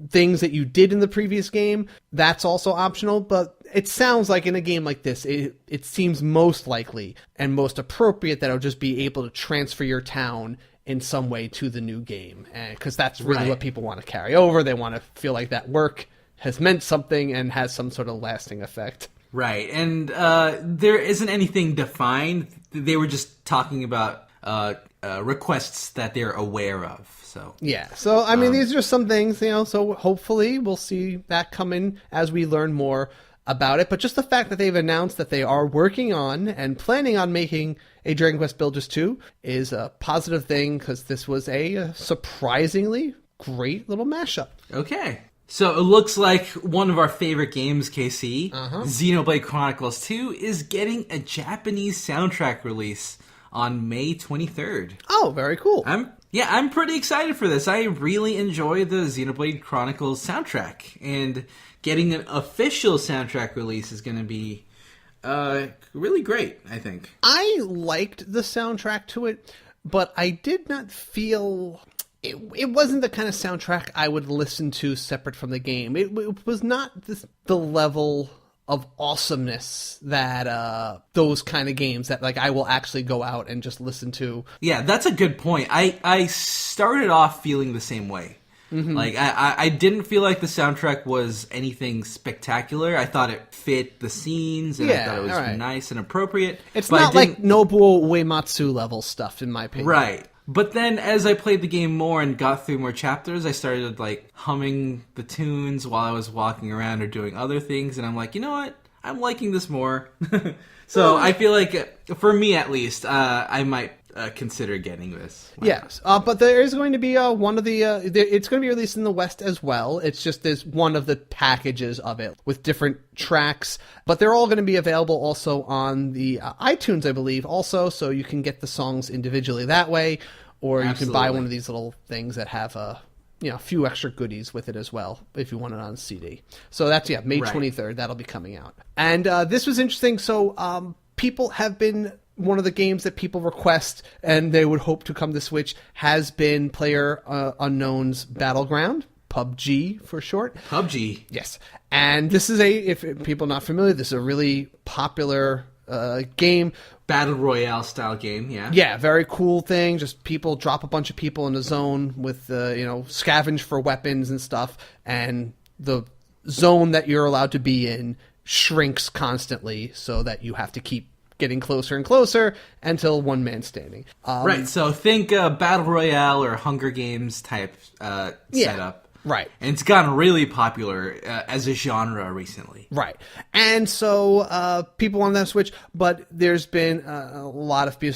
things that you did in the previous game, that's also optional. But it sounds like in a game like this, it seems most likely and most appropriate that it'll just be able to transfer your town in some way to the new game, because that's really what people want to carry over. They want to feel like that work has meant something and has some sort of lasting effect. Right, and there isn't anything defined. They were just talking about requests that they're aware of. So yeah, so I mean, these are some things, so hopefully we'll see that come in as we learn more about it. But just the fact that they've announced that they are working on and planning on making a Dragon Quest Builders 2 is a positive thing, because this was a surprisingly great little mashup. Okay. So it looks like one of our favorite games, KC, Xenoblade Chronicles 2, is getting a Japanese soundtrack release on May 23rd. Oh, very cool. I'm pretty excited for this. I really enjoy the Xenoblade Chronicles soundtrack, and getting an official soundtrack release is going to be really great, I think. I liked the soundtrack to it, but I did not feel... It wasn't the kind of soundtrack I would listen to separate from the game. It was not the level of awesomeness that those kind of games that like I will actually go out and just listen to. Yeah, that's a good point. I started off feeling the same way. Mm-hmm. Like I didn't feel like the soundtrack was anything spectacular. I thought it fit the scenes, and I thought it was nice and appropriate. It's not like Nobuo Uematsu level stuff, in my opinion. Right. But then as I played the game more and got through more chapters, I started like humming the tunes while I was walking around or doing other things, and I'm like, you know what? I'm liking this more. So I feel like, for me at least, I might consider getting this. Yes, but there is going to be one of the... it's going to be released in the West as well. It's just there's one of the packages of it with different tracks, but they're all going to be available also on the iTunes, I believe, also, so you can get the songs individually that way, or you can buy one of these little things that have a few extra goodies with it as well, if you want it on CD. So that's, May 23rd, that'll be coming out. And this was interesting, so people have been... One of the games that people request and they would hope to come to Switch has been PlayerUnknown's Battleground, PUBG for short. PUBG. Yes. And this is if people are not familiar, this is a really popular game. Battle Royale style game, yeah. Yeah, very cool thing. Just people drop a bunch of people in a zone with, scavenge for weapons and stuff. And the zone that you're allowed to be in shrinks constantly so that you have to keep getting closer and closer until one man standing. Right, so think Battle Royale or Hunger Games type setup. Right. And it's gotten really popular as a genre recently. Right. And so people want that Switch, but there's been a lot of people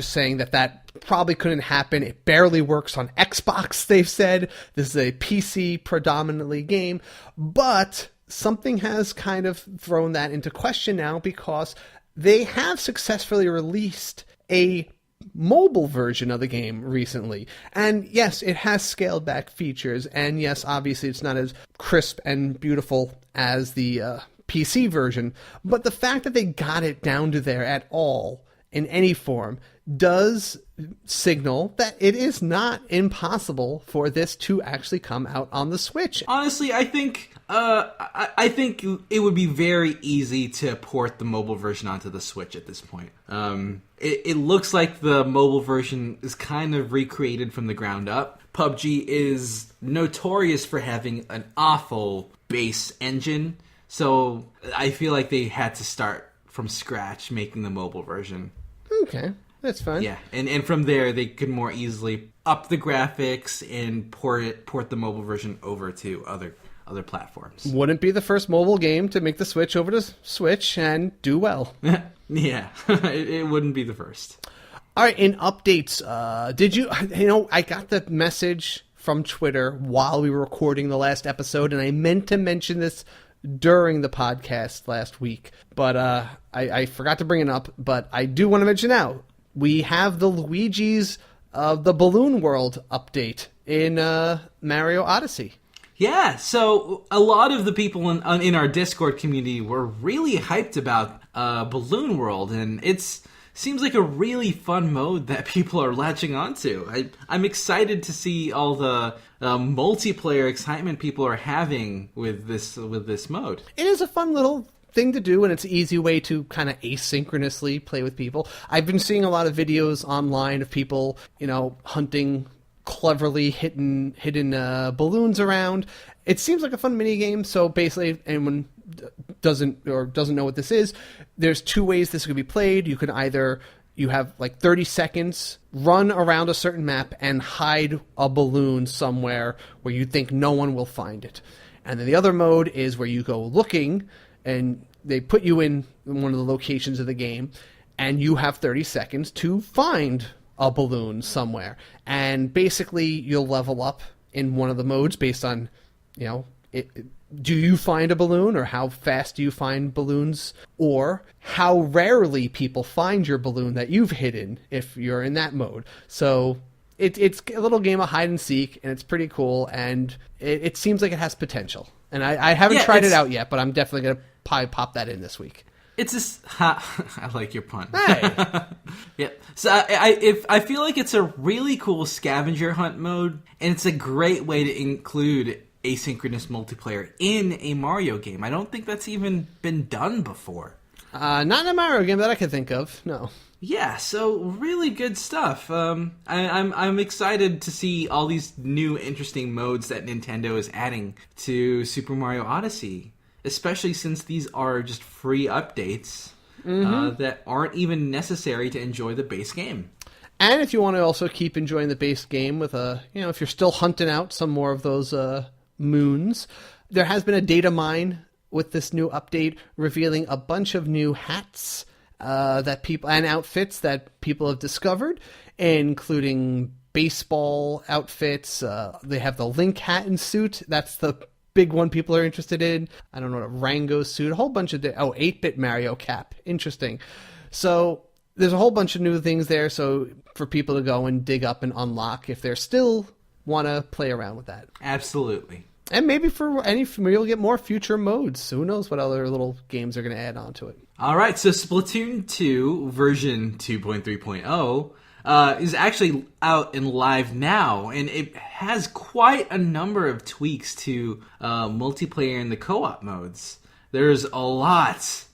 saying that probably couldn't happen. It barely works on Xbox, they've said. This is a PC predominantly game. But something has kind of thrown that into question now, because they have successfully released a mobile version of the game recently. And yes, it has scaled back features. And yes, obviously it's not as crisp and beautiful as the PC version. But the fact that they got it down to there at all in any form does signal that it is not impossible for this to actually come out on the Switch. Honestly, I think it would be very easy to port the mobile version onto the Switch at this point. It looks like the mobile version is kind of recreated from the ground up. PUBG is notorious for having an awful base engine, so I feel like they had to start from scratch making the mobile version. Okay, that's fine. Yeah, and from there they could more easily up the graphics and port the mobile version over to other platforms. Wouldn't be the first mobile game to make the switch over to Switch and do well. Yeah, it wouldn't be the first. All right, in updates, did you I got the message from Twitter while we were recording the last episode, and I meant to mention this during the podcast last week, but I forgot to bring it up, but I do want to mention now. We have the Luigi's the Balloon World update in Mario Odyssey. Yeah, so a lot of the people in our Discord community were really hyped about Balloon World, and it seems like a really fun mode that people are latching onto. I'm excited to see all the multiplayer excitement people are having with this mode. It is a fun little thing to do, and it's an easy way to kind of asynchronously play with people. I've been seeing a lot of videos online of people, hunting cleverly hidden balloons around. It seems like a fun mini game. So basically, anyone doesn't know what this is, there's two ways this could be played. You can you have like 30 seconds, run around a certain map and hide a balloon somewhere where you think no one will find it. And then the other mode is where you go looking, and they put you in one of the locations of the game, and you have 30 seconds to find a balloon somewhere. And basically you'll level up in one of the modes based on, do you find a balloon, or how fast do you find balloons, or how rarely people find your balloon that you've hidden if you're in that mode. So it's a little game of hide and seek, and it's pretty cool, and it seems like it has potential. And I haven't tried it out yet, but I'm definitely going to probably pop that in this week. It's just, I like your pun. Hey. Yeah. So I feel like it's a really cool scavenger hunt mode, and it's a great way to include asynchronous multiplayer in a Mario game. I don't think that's even been done before. Not in a Mario game that I can think of. No. Yeah, so really good stuff. I'm excited to see all these new interesting modes that Nintendo is adding to Super Mario Odyssey, especially since these are just free updates that aren't even necessary to enjoy the base game. And if you want to also keep enjoying the base game with if you're still hunting out some more of those moons, there has been a data mine with this new update revealing a bunch of new hats that people and outfits that people have discovered, including baseball outfits. They have the Link hat and suit. That's the big one people are interested in. I don't know what a Rango suit, a whole bunch of 8-bit Mario cap. Interesting. So there's a whole bunch of new things there. So for people to go and dig up and unlock if they're still want to play around with that. Absolutely. And maybe you'll get more future modes. Who knows what other little games are going to add on to it. All right, so Splatoon 2 version 2.3.0 is actually out and live now, and it has quite a number of tweaks to multiplayer and the co-op modes. There's a lot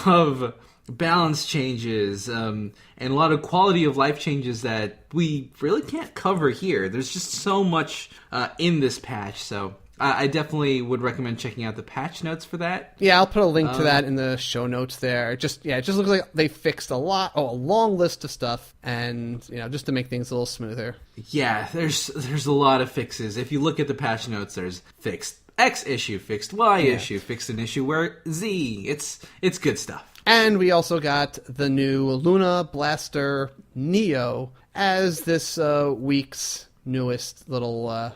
of balance changes and a lot of quality of life changes that we really can't cover here. There's just so much in this patch, so I definitely would recommend checking out the patch notes for that. Yeah, I'll put a link to that in the show notes there. It just looks like they fixed a long list of stuff, and just to make things a little smoother. Yeah, there's a lot of fixes. If you look at the patch notes, there's fixed X issue, fixed Y issue, fixed an issue where Z. It's good stuff. And we also got the new Luna Blaster Neo as this week's newest little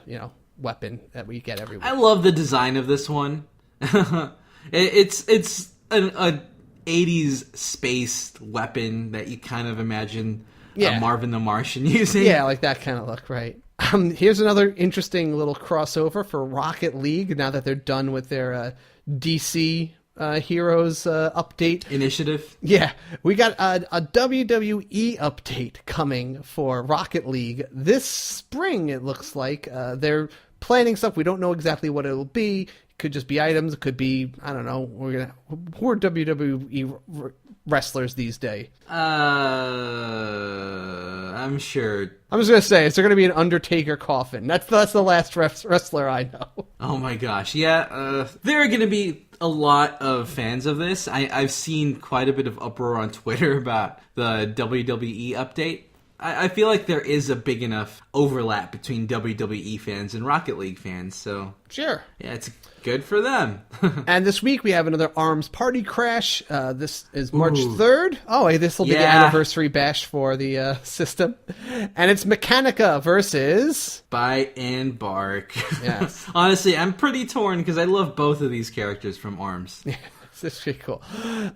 weapon that we get every week. I love the design of this one. It's an 80s space weapon that you kind of imagine Marvin the Martian using. Yeah, like that kind of look, right? Here's another interesting little crossover for Rocket League now that they're done with their DC Heroes update initiative. Yeah, we got a WWE update coming for Rocket League this spring. It looks like they're planning stuff. We don't know exactly what it'll be. It could just be items. It could be, I don't know. Who are WWE wrestlers these days? I'm sure. I'm just gonna say, is there gonna be an Undertaker coffin? That's the last wrestler I know. Oh my gosh, yeah. There are gonna be a lot of fans of this. I've seen quite a bit of uproar on Twitter about the WWE update. I feel like there is a big enough overlap between WWE fans and Rocket League fans, so sure. Yeah, it's good for them. And this week we have another ARMS Party Crash. This is March 3rd. Oh, this will be the anniversary bash for the system. And it's Mechanica versus Bite and Bark. Yes. Honestly, I'm pretty torn because I love both of these characters from ARMS. Yeah. This is pretty cool.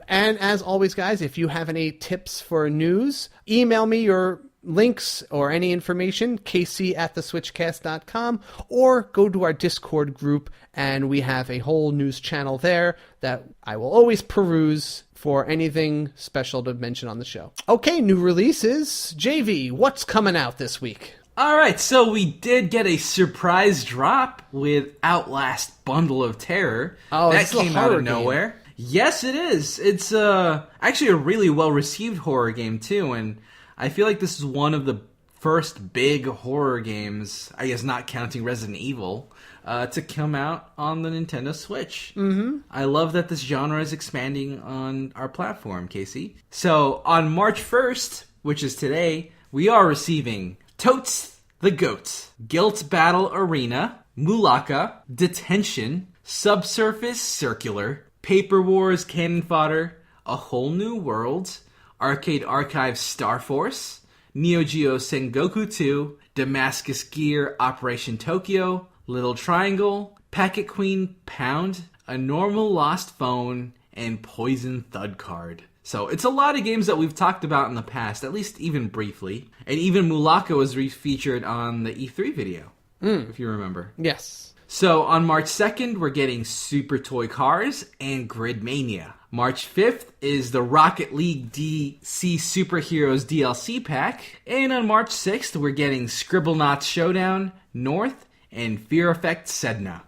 And as always, guys, if you have any tips for news, email me your links or any information, kc@theswitchcast.com, or go to our Discord group, and we have a whole news channel there that I will always peruse for anything special to mention on the show. Okay, new releases. JV, what's coming out this week? All right, so we did get a surprise drop with Outlast Bundle of Terror. Oh, that came out of game. nowhere. Yes, it is. It's actually a really well-received horror game, too, and I feel like this is one of the first big horror games, I guess not counting Resident Evil, to come out on the Nintendo Switch. Mm-hmm. I love that this genre is expanding on our platform, Casey. So, on March 1st, which is today, we are receiving Totes the Goat, Guilt Battle Arena, Mulaka, Detention, Subsurface Circular, Paper Wars Cannon Fodder, A Whole New World, Arcade Archive Star Force, Neo Geo Sengoku 2, Damascus Gear Operation Tokyo, Little Triangle, Packet Queen Pound, a normal lost phone, and Poison Thud Card. So it's a lot of games that we've talked about in the past, at least even briefly. And even Mulaka was refeatured on the E3 video, if you remember. Yes. So on March 2nd, we're getting Super Toy Cars and Grid Mania. March 5th is the Rocket League DC Superheroes DLC pack. And on March 6th, we're getting Scribblenauts Showdown, North, and Fear Effect Sedna.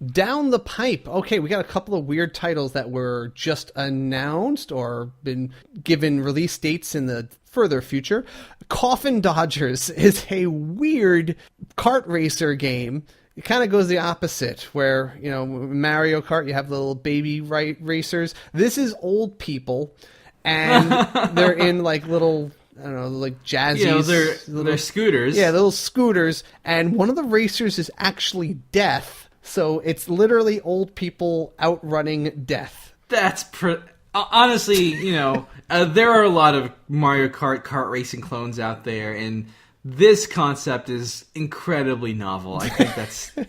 Down the pipe. Okay, we got a couple of weird titles that were just announced or been given release dates in the further future. Coffin Dodgers is a weird kart racer game. It kind of goes the opposite, where, you know, Mario Kart, you have the little baby racers. This is old people, and they're in, like, little, I don't know, like jazzy... You know, they're scooters. Yeah, little scooters, and one of the racers is actually Death, so it's literally old people outrunning Death. That's... honestly, you know, there are a lot of Mario Kart racing clones out there, and... this concept is incredibly novel. I think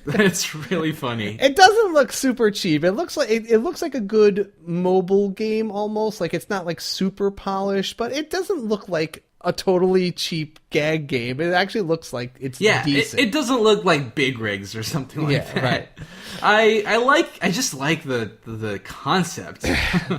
that's really funny. It doesn't look super cheap. It looks like a good mobile game almost. Like it's not like super polished, but it doesn't look like a totally cheap gag game. It actually looks like it's decent. It doesn't look like Big Rigs or something like that. Right. I just like the concept.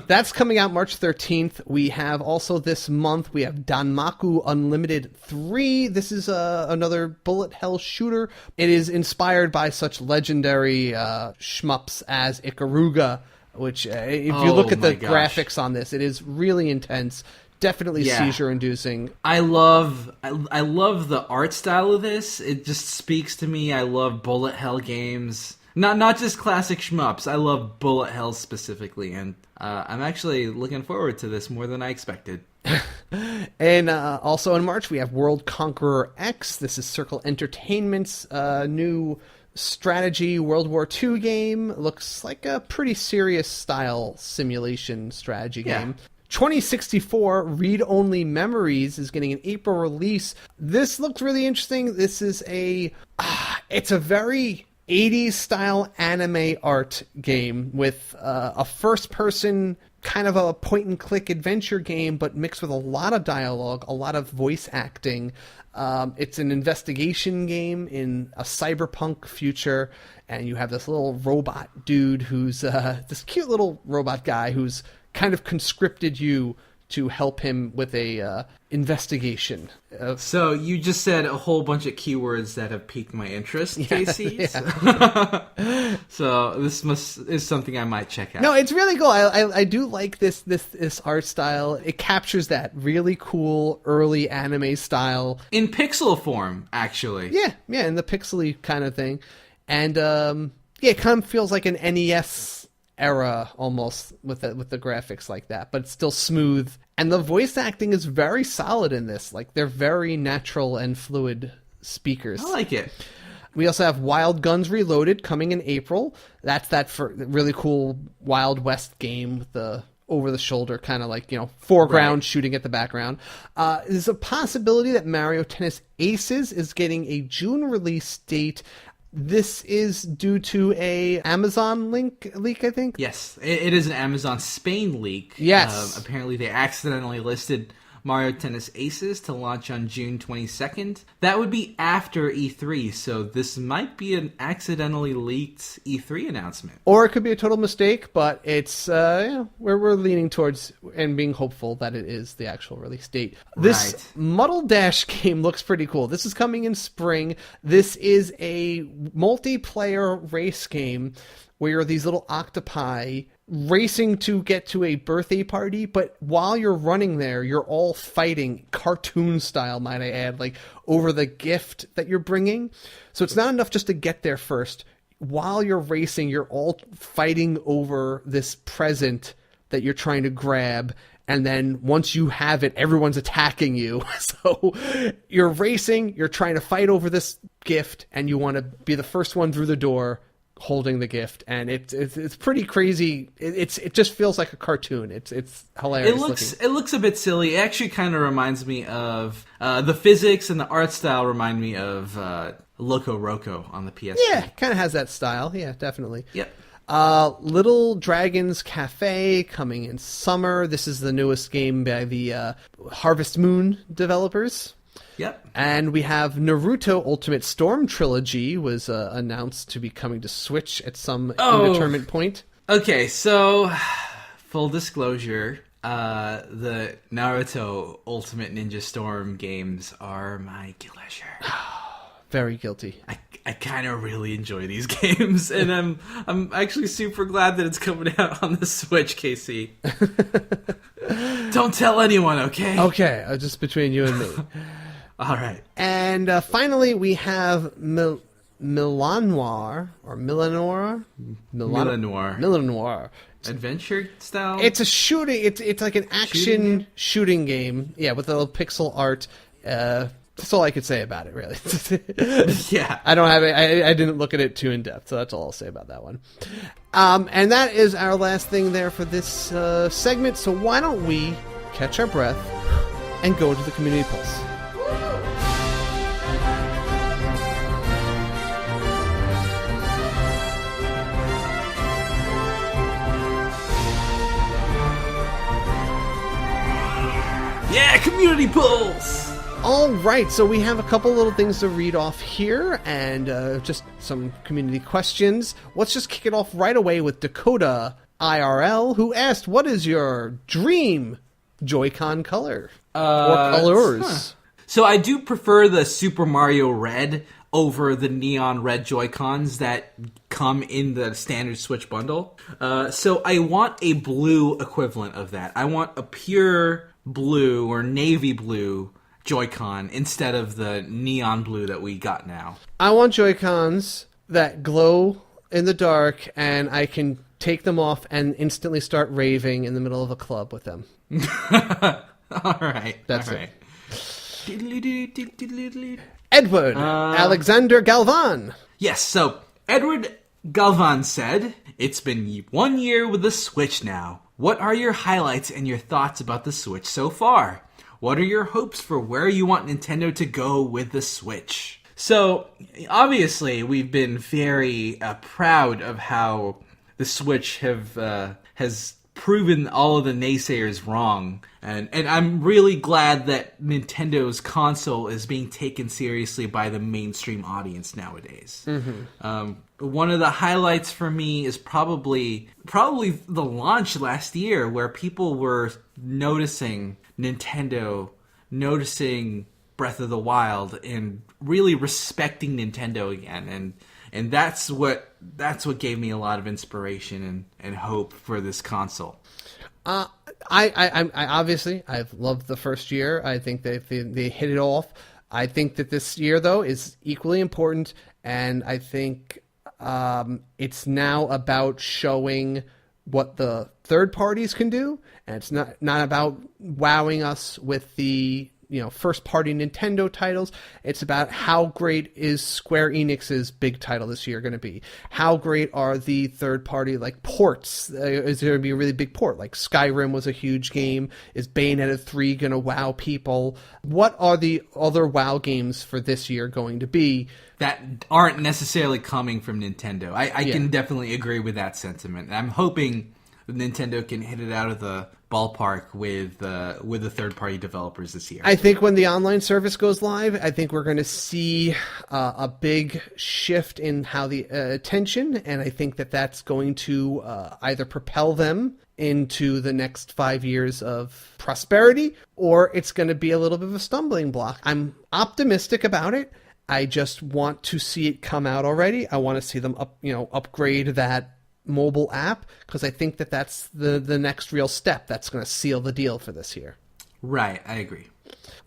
That's coming out March 13th. We have also this month, we have Danmaku Unlimited 3. This is another bullet hell shooter. It is inspired by such legendary shmups as Ikaruga, which if you look at the graphics on this, it is really intense. Definitely seizure-inducing. I love the art style of this. It just speaks to me. I love bullet hell games. Not just classic shmups. I love bullet hell specifically, and I'm actually looking forward to this more than I expected. And also in March, we have World Conqueror X. This is Circle Entertainment's new strategy World War II game. Looks like a pretty serious style simulation strategy game. 2064 Read Only Memories is getting an April release. This looks really interesting. This is it's a very 80s style anime art game with a first person kind of a point and click adventure game, but mixed with a lot of dialogue, a lot of voice acting. It's an investigation game in a cyberpunk future, and you have this little robot dude who's this cute little robot guy who's kind of conscripted you to help him with a investigation. So you just said a whole bunch of keywords that have piqued my interest, Casey. So this is something I might check out. No, it's really cool. I do like this art style. It captures that really cool early anime style in pixel form, actually. Yeah, in the pixely kind of thing, and it kind of feels like an NES era almost with the graphics like that, but it's still smooth, and the voice acting is very solid in this. Like, they're very natural and fluid speakers. I like it. We also have Wild Guns Reloaded coming in April. That's that for really cool Wild West game with the over the shoulder kind of like, you know, foreground shooting at the background. There's a possibility that Mario Tennis Aces is getting a June release date. This is due to a Amazon leak, I think? Yes, it is an Amazon Spain leak. Yes. Apparently they accidentally listed Mario Tennis Aces to launch on June 22nd. That would be after E3, so this might be an accidentally leaked E3 announcement. Or it could be a total mistake, but it's we're leaning towards and being hopeful that it is the actual release date. This Muddle Dash game looks pretty cool. This is coming in spring. This is a multiplayer race game where you're these little octopi racing to get to a birthday party, but while you're running there, you're all fighting, cartoon style, might I add, like over the gift that you're bringing. So it's not enough just to get there first. While you're racing, you're all fighting over this present that you're trying to grab. And then once you have it, everyone's attacking you. So you're racing, you're trying to fight over this gift, and you want to be the first one through the door, holding the gift, and it's pretty crazy. It just feels like a cartoon. It's hilarious. It looks a bit silly. It actually kind of reminds me of the physics and the art style remind me of Loco Roco on the PS3. Yeah, kind of has that style. Yeah, definitely. Yep. Little Dragon's Cafe coming in summer. This is the newest game by the Harvest Moon developers. Yep. And we have Naruto Ultimate Storm Trilogy was announced to be coming to Switch at some indeterminate point. Okay, so full disclosure, the Naruto Ultimate Ninja Storm games are my pleasure. Very guilty. I kind of really enjoy these games, and I'm actually super glad that it's coming out on the Switch, Casey. Don't tell anyone, okay? Okay, just between you and me. All right. And finally, we have Milanoir. Adventure style? It's a shooting. It's like an action shooting game. Yeah, with a little pixel art. That's all I could say about it, really. Yeah. I don't have it. I didn't look at it too in depth, so that's all I'll say about that one. And that is our last thing there for this segment. So why don't we catch our breath and go to the Community Pulse? Yeah, Community Pulse! All right, so we have a couple little things to read off here, and just some community questions. Let's just kick it off right away with Dakota IRL, who asked, what is your dream Joy-Con color? Or colors? So I do prefer the Super Mario Red over the neon red Joy-Cons that come in the standard Switch bundle. So I want a blue equivalent of that. I want a pure blue or navy blue Joy-Con instead of the neon blue that we got now. I want Joy-Cons that glow in the dark, and I can take them off and instantly start raving in the middle of a club with them. All right. That's all it. Right. Edward Alexander Galvan. Yes, so Edward Galvan said, it's been 1 year with the Switch now. What are your highlights and your thoughts about the Switch so far? What are your hopes for where you want Nintendo to go with the Switch? So, obviously, we've been very proud of how the Switch has proven all of the naysayers wrong. And I'm really glad that Nintendo's console is being taken seriously by the mainstream audience nowadays. Mm-hmm. One of the highlights for me is probably the launch last year, where people were noticing Nintendo, noticing Breath of the Wild, and really respecting Nintendo again. And that's what gave me a lot of inspiration and hope for this console. I obviously I've loved the first year. I think they hit it off. I think that this year though is equally important, and I think it's now about showing what the third parties can do, and it's not about wowing us with the first party Nintendo titles. It's about how great is Square Enix's big title this year going to be? How great are the third party ports? Is there going to be a really big port? Like Skyrim was a huge game. Is Bayonetta 3 going to wow people? What are the other WoW games for this year going to be? That aren't necessarily coming from Nintendo. I can definitely agree with that sentiment. I'm hoping Nintendo can hit it out of the ballpark with the third-party developers this year. I think when the online service goes live, I think we're going to see a big shift in how the attention, and I think that that's going to either propel them into the next 5 years of prosperity, or it's going to be a little bit of a stumbling block. I'm optimistic about it. I just want to see it come out already. I want to see them upgrade that mobile app, because I think that that's the next real step that's going to seal the deal for this year. Right, I agree.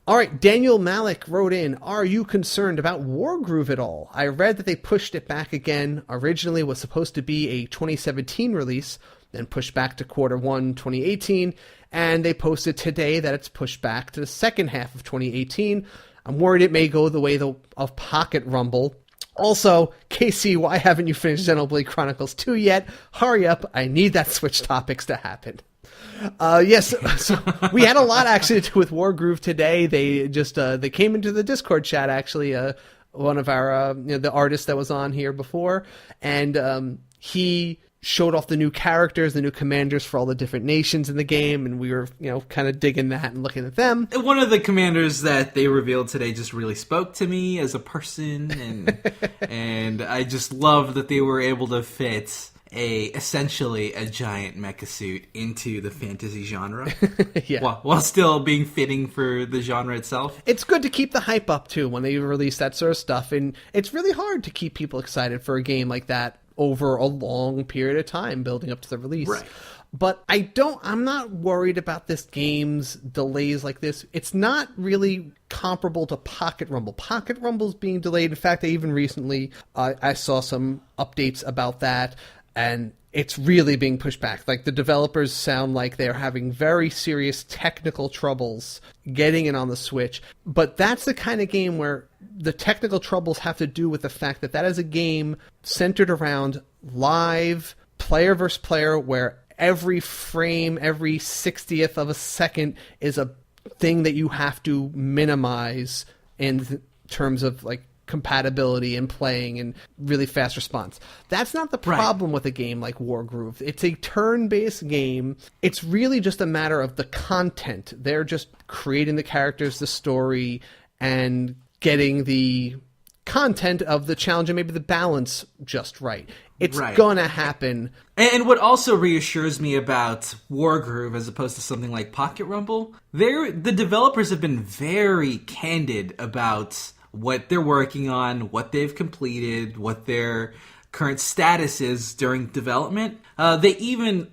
All right, Daniel Malik wrote in, are you concerned about Wargroove at all? I read that they pushed it back again. Originally was supposed to be a 2017 release, then pushed back to Q1 2018, and they posted today that it's pushed back to the second half of 2018. I'm worried it may go the way of Pocket Rumble, Also, Casey, why haven't you finished Xenoblade Chronicles 2 yet? Hurry up, I need that Switch Topics to happen. Yes, so we had a lot actually to do with Wargroove today. They just they came into the Discord chat actually. One of our the artist that was on here before, and he showed off the new characters, the new commanders for all the different nations in the game, and we were kind of digging that and looking at them. One of the commanders that they revealed today just really spoke to me as a person, and and I just love that they were able to fit essentially a giant mecha suit into the fantasy genre. Yeah. While still being fitting for the genre itself. It's good to keep the hype up too when they release that sort of stuff, and it's really hard to keep people excited for a game like that over a long period of time building up to the release. Right. But I'm not worried about this game's delays like this. It's not really comparable to Pocket Rumble. Pocket Rumble's being delayed. In fact, I even recently I saw some updates about that, and it's really being pushed back. Like, the developers sound like they're having very serious technical troubles getting it on the Switch. But that's the kind of game where the technical troubles have to do with the fact that is a game centered around live player versus player, where every frame, every 60th of a second is a thing that you have to minimize in terms of, like, compatibility and playing and really fast response. That's not the problem with a game like Wargroove. It's a turn-based game. It's really just a matter of the content. They're just creating the characters, the story, and getting the content of the challenge and maybe the balance just right. It's gonna happen. And what also reassures me about Wargroove as opposed to something like Pocket Rumble, the developers have been very candid about what they're working on, what they've completed, what their current status is during development. They even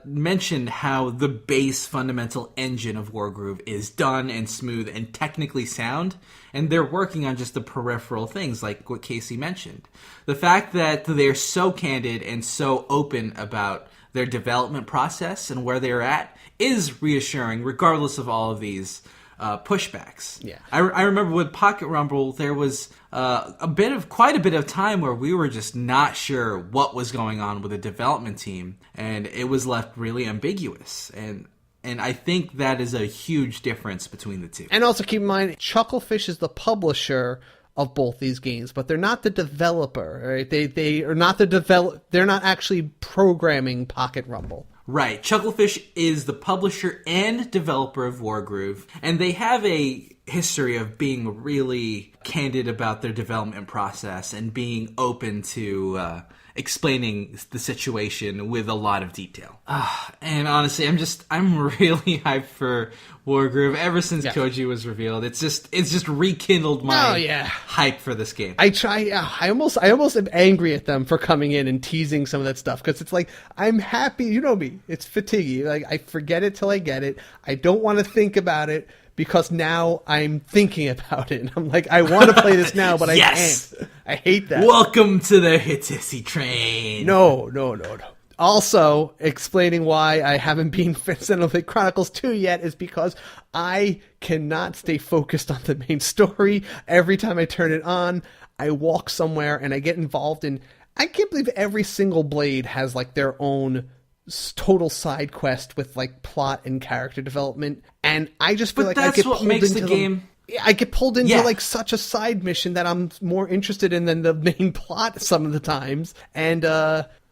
mentioned how the base fundamental engine of Wargroove is done and smooth and technically sound, and they're working on just the peripheral things like what Casey mentioned. The fact that they're so candid and so open about their development process and where they're at is reassuring, regardless of all of these pushbacks. Yeah, I remember with Pocket Rumble, there was quite a bit of time where we were just not sure what was going on with the development team, and it was left really ambiguous. And I think that is a huge difference between the two. And also keep in mind, Chucklefish is the publisher of both these games, but they're not the developer. Right? They are not They're not actually programming Pocket Rumble. Right. Chucklefish is the publisher and developer of Wargroove, and they have a history of being really candid about their development process and being open to explaining the situation with a lot of detail. And honestly, I'm really hyped for Wargroove ever since Koji was revealed. It's just rekindled my hype for this game. I almost am angry at them for coming in and teasing some of that stuff, because it's like, I'm happy, you know me, it's fatiguey. Like, I forget it till I get it. I don't want to think about it, because now I'm thinking about it. And I'm like, I want to play this now, but I can't. I hate that. Welcome to the Hitisi train. No. Also, explaining why I haven't been Xenoblade Chronicles 2 yet is because I cannot stay focused on the main story. Every time I turn it on, I walk somewhere and I get involved in... I can't believe every single Blade has, like, their own total side quest with, like, plot and character development, and I just feel like I get pulled into the game. I get pulled into like such a side mission that I'm more interested in than the main plot some of the times, and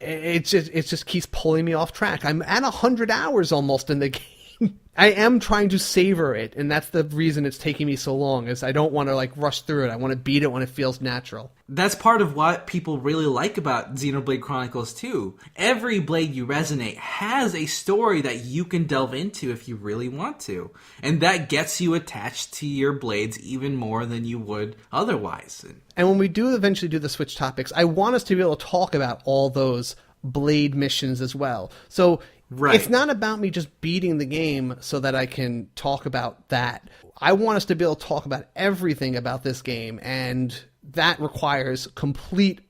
it just keeps pulling me off track. I'm at 100 hours almost in the game. I am trying to savor it, and that's the reason it's taking me so long, is I don't want to, like, rush through it. I want to beat it when it feels natural. That's part of what people really like about Xenoblade Chronicles 2. Every Blade you resonate has a story that you can delve into if you really want to, and that gets you attached to your Blades even more than you would otherwise. And when we do eventually do the Switch topics, I want us to be able to talk about all those Blade missions as well. So... It's not about me just beating the game so that I can talk about that. I want us to be able to talk about everything about this game, and that requires completely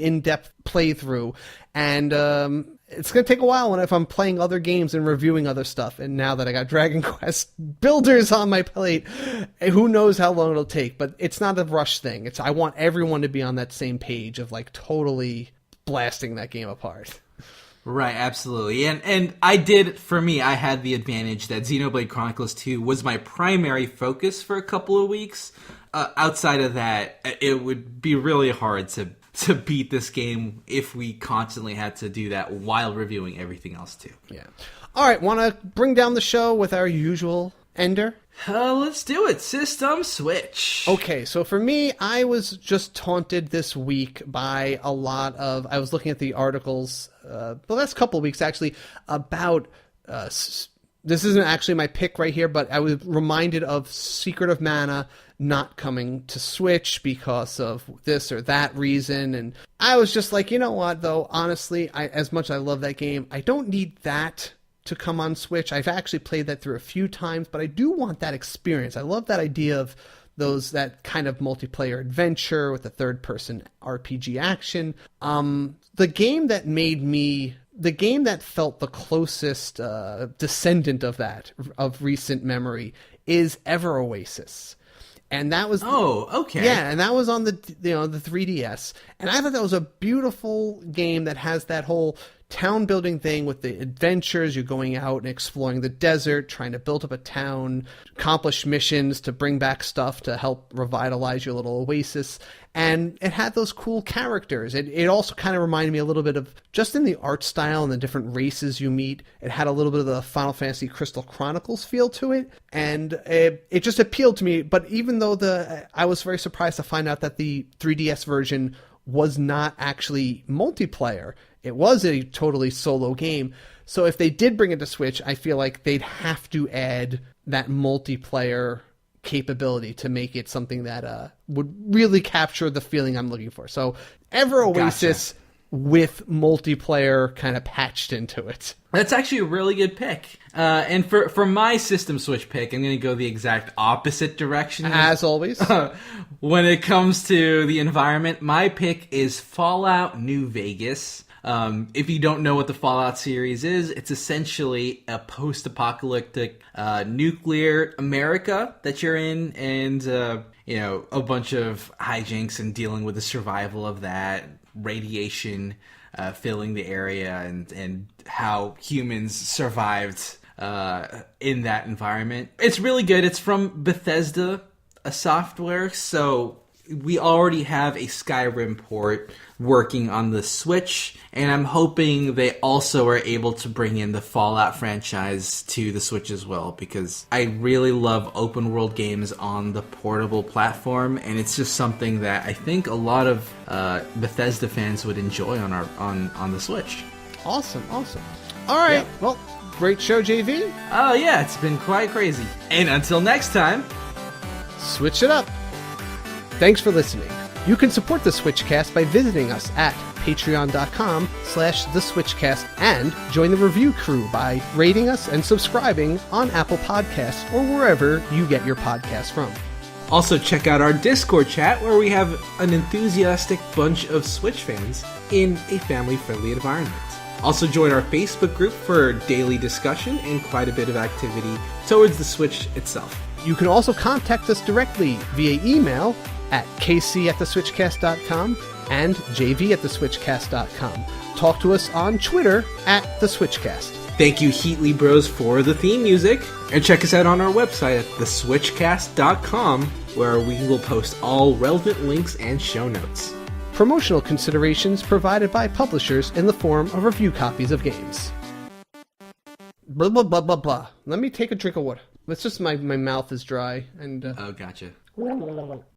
in-depth playthrough. And it's going to take a while if I'm playing other games and reviewing other stuff. And now that I got Dragon Quest Builders on my plate, who knows how long it'll take. But it's not a rush thing. I want everyone to be on that same page of like totally blasting that game apart. Right, absolutely. And I did, for me, I had the advantage that Xenoblade Chronicles 2 was my primary focus for a couple of weeks. Outside of that, it would be really hard to beat this game if we constantly had to do that while reviewing everything else too. Yeah. All right, want to bring down the show with our usual ender? Let's do it. System Switch. Okay, so for me, I was just taunted this week by a lot of... I was looking at the articles the last couple of weeks, actually, about... this isn't actually my pick right here, but I was reminded of Secret of Mana not coming to Switch because of this or that reason. And I was just like, you know what, though? Honestly, as much as I love that game, I don't need that to come on Switch. I've actually played that through a few times, but I do want that experience. I love that idea of that kind of multiplayer adventure with a third-person RPG action. The game that felt the closest descendant of that, of recent memory, is Ever Oasis. And that was... Oh, okay. Yeah, and that was on the 3DS. And I thought that was a beautiful game that has that whole town building thing with the adventures. You're going out and exploring the desert, trying to build up a town, accomplish missions to bring back stuff to help revitalize your little oasis. And it had those cool characters. It also kind of reminded me a little bit of, just in the art style and the different races you meet, it had a little bit of the Final Fantasy Crystal Chronicles feel to it. And it just appealed to me. But even though I was very surprised to find out that the 3DS version was not actually multiplayer. It was a totally solo game. So if they did bring it to Switch, I feel like they'd have to add that multiplayer capability to make it something that would really capture the feeling I'm looking for. So Ever Oasis with multiplayer kind of patched into it. That's actually a really good pick. And for my System Switch pick, I'm going to go the exact opposite direction. As always. When it comes to the environment, my pick is Fallout New Vegas. If you don't know what the Fallout series is, it's essentially a post-apocalyptic nuclear America that you're in, and a bunch of hijinks and dealing with the survival of that, radiation filling the area, and how humans survived in that environment. It's really good. It's from Bethesda software, so we already have a Skyrim port working on the Switch, and I'm hoping they also are able to bring in the Fallout franchise to the Switch as well, because I really love open world games on the portable platform, and it's just something that I think a lot of Bethesda fans would enjoy on the Switch. Awesome. All right, yeah. Well, great show, JV. Oh yeah, it's been quite crazy. And until next time, switch it up. Thanks for listening. You can support the SwitchCast by visiting us at patreon.com/theswitchcast and join the review crew by rating us and subscribing on Apple Podcasts or wherever you get your podcasts from. Also check out our Discord chat where we have an enthusiastic bunch of Switch fans in a family-friendly environment. Also join our Facebook group for daily discussion and quite a bit of activity towards the Switch itself. You can also contact us directly via email at kc@theswitchcast.com and jv@theswitchcast.com. Talk to us on Twitter @theswitchcast. Thank you, HeatleyBros, for the theme music. And check us out on our website at theswitchcast.com, where we will post all relevant links and show notes. Promotional considerations provided by publishers in the form of review copies of games. Blah, blah, blah, blah, blah. Let me take a drink of water. It's just my mouth is dry. And oh, gotcha.